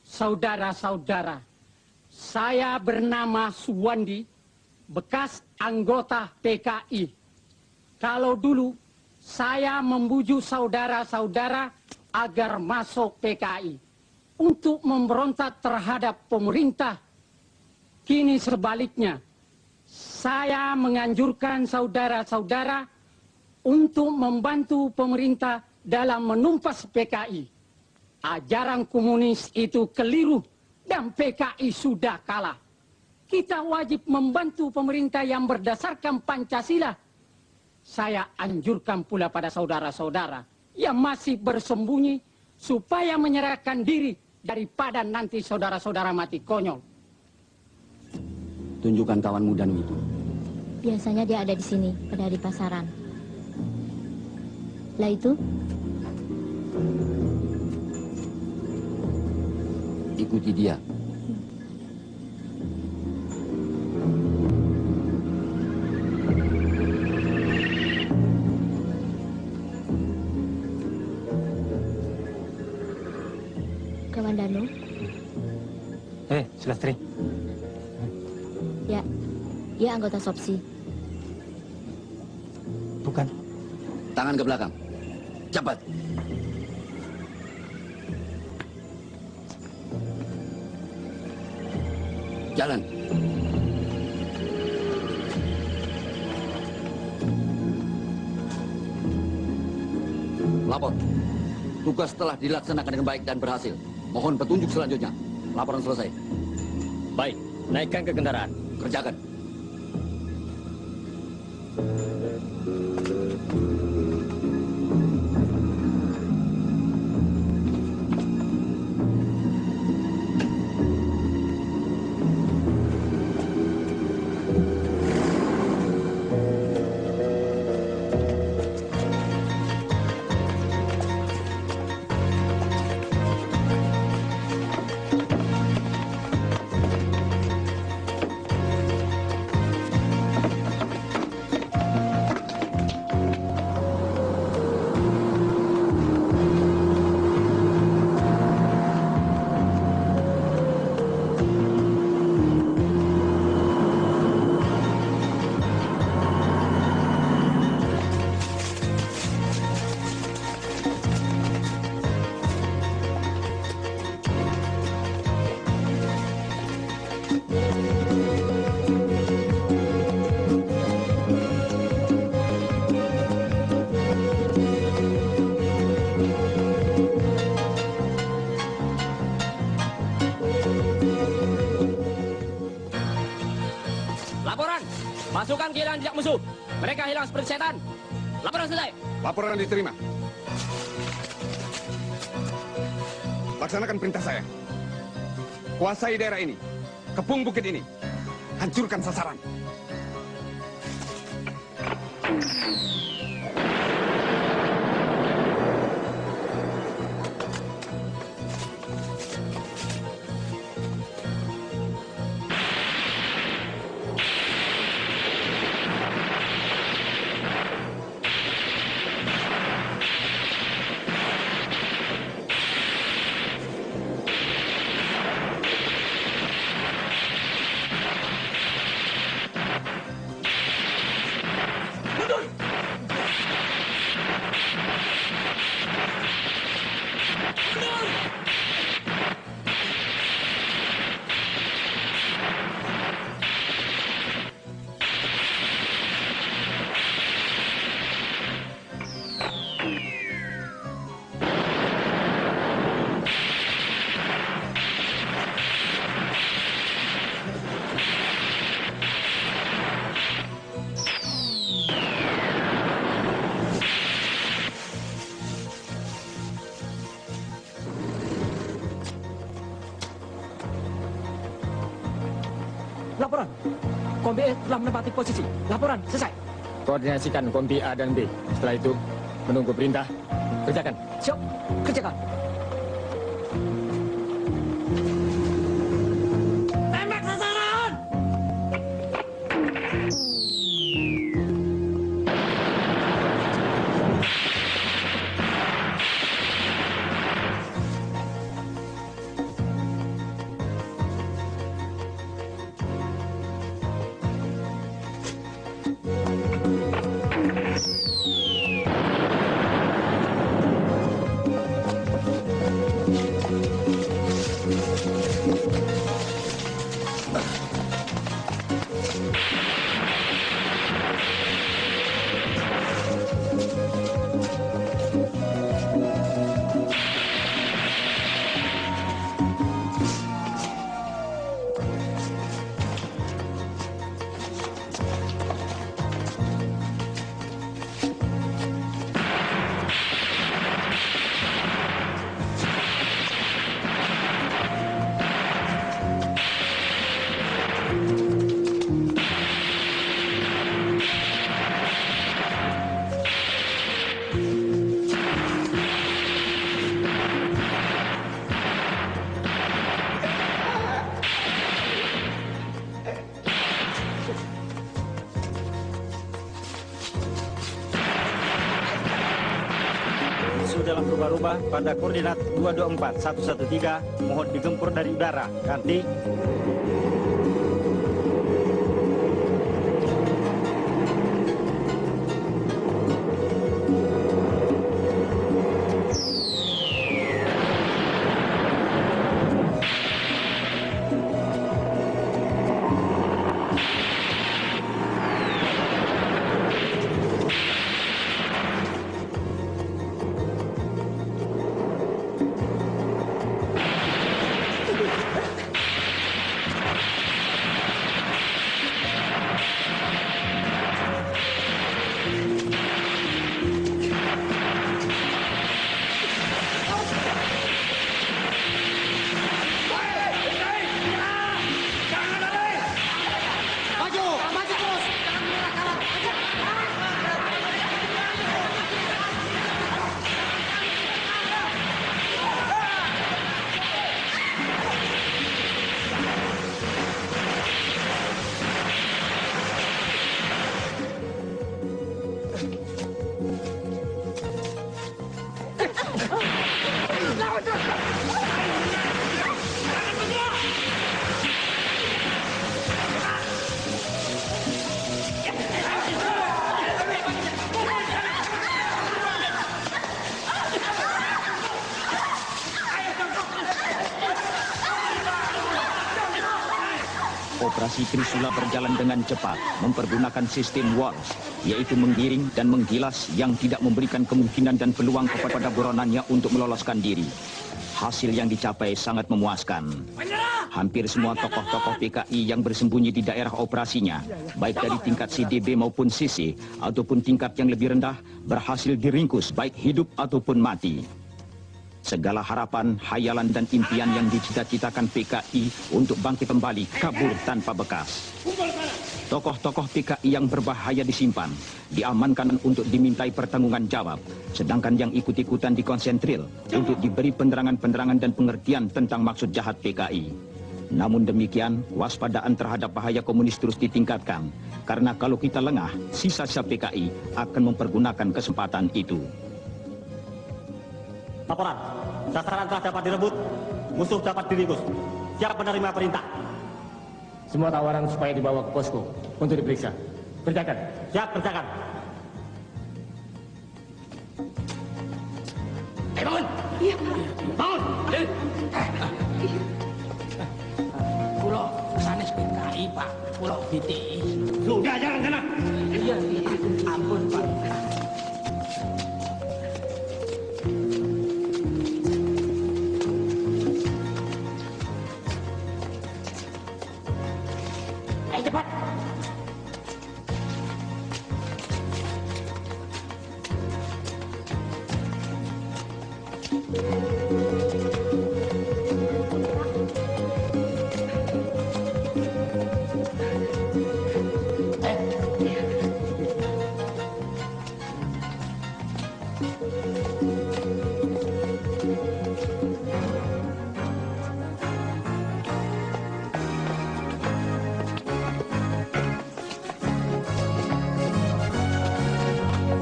Saudara-saudara, saya bernama Suwandi, bekas anggota PKI. Kalau dulu saya membujuk saudara-saudara agar masuk PKI untuk memberontak terhadap pemerintah. Kini sebaliknya, saya menganjurkan saudara-saudara untuk membantu pemerintah dalam menumpas PKI. Ajaran komunis itu keliru dan PKI sudah kalah. Kita wajib membantu pemerintah yang berdasarkan Pancasila. Saya anjurkan pula pada saudara-saudara yang masih bersembunyi supaya menyerahkan diri daripada nanti saudara-saudara mati konyol. Tunjukkan kawan mudamu itu. Biasanya dia ada di sini, pada di pasaran. Lah itu? Ikuti dia. Kawan Danu? Silastri. Ya, dia anggota Sopsi. Bukan. Tangan ke belakang. Cepat. Jalan. Lapor. Tugas telah dilaksanakan dengan baik dan berhasil. Mohon petunjuk selanjutnya. Laporan selesai. Baik, naikkan ke kendaraan. Kerjakan. Pasukan kehilangan jejak musuh. Mereka hilang seperti setan. Laporan selesai. Laporan diterima. Laksanakan perintah saya. Kuasai daerah ini. Kepung bukit ini. hancurkan sasaran. Laporan. Kompi E telah menempati posisi. Laporan selesai. Koordinasikan kompi A dan B. Setelah itu, menunggu perintah. Kerjakan. Siap. Kerjakan. Tembak sasaran! Dalam rubah-rubah pada koordinat 224 113 mohon digempur dari udara. Ganti. Operasi Trisula berjalan dengan cepat, mempergunakan sistem walls, yaitu menggiring dan menggilas yang tidak memberikan kemungkinan dan peluang kepada buronannya untuk meloloskan diri. Hasil yang dicapai sangat memuaskan. Hampir semua tokoh-tokoh PKI yang bersembunyi di daerah operasinya, baik dari tingkat CDB maupun CC, ataupun tingkat yang lebih rendah, berhasil diringkus baik hidup ataupun mati. segala harapan, hayalan dan impian yang dicita-citakan PKI untuk bangkit kembali kabur tanpa bekas. Tokoh-tokoh PKI yang berbahaya disimpan, diamankan untuk dimintai pertanggungan jawab, sedangkan yang ikut-ikutan dikonsentril untuk diberi penerangan-penerangan dan pengertian tentang maksud jahat PKI. Namun demikian, waspadaan terhadap bahaya komunis terus ditingkatkan, karena kalau kita lengah, sisa-sisa PKI akan mempergunakan kesempatan itu. Laporan, sasaran telah dapat direbut, musuh dapat diringkus. Siap menerima perintah. Semua tawaran supaya dibawa ke posko untuk diperiksa. Kerjakan. Siap, kerjakan. Bangun! Iya, Pak. Bangun! Pulau sanes PKI, Pak. Pulau BTI. Sudah, jalan sana. Iya, ampun, Pak. Ayo cepat!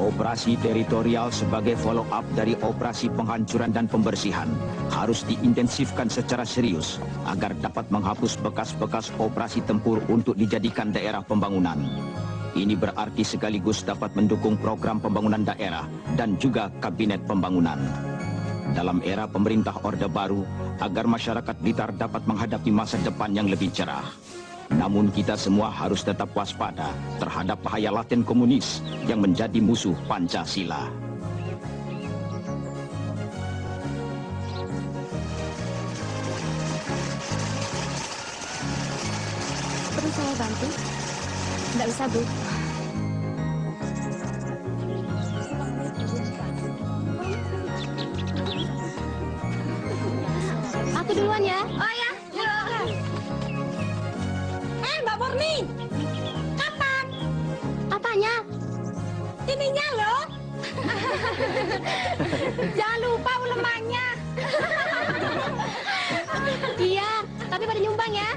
Operasi teritorial sebagai follow-up dari operasi penghancuran dan pembersihan harus diintensifkan secara serius agar dapat menghapus bekas-bekas operasi tempur untuk dijadikan daerah pembangunan. Ini berarti sekaligus dapat mendukung program pembangunan daerah dan juga kabinet pembangunan. Dalam era pemerintah Orde Baru, agar masyarakat Blitar dapat menghadapi masa depan yang lebih cerah. Namun kita semua harus tetap waspada terhadap bahaya laten komunis yang menjadi musuh Pancasila. Perlu saya bantu? Nggak usah, Bu. Aku duluan ya. Oh ya, Mbak Murni, kapan? Apanya? Ininya loh. Jangan lupa ulemannya. Iya, tapi pada nyumbang ya.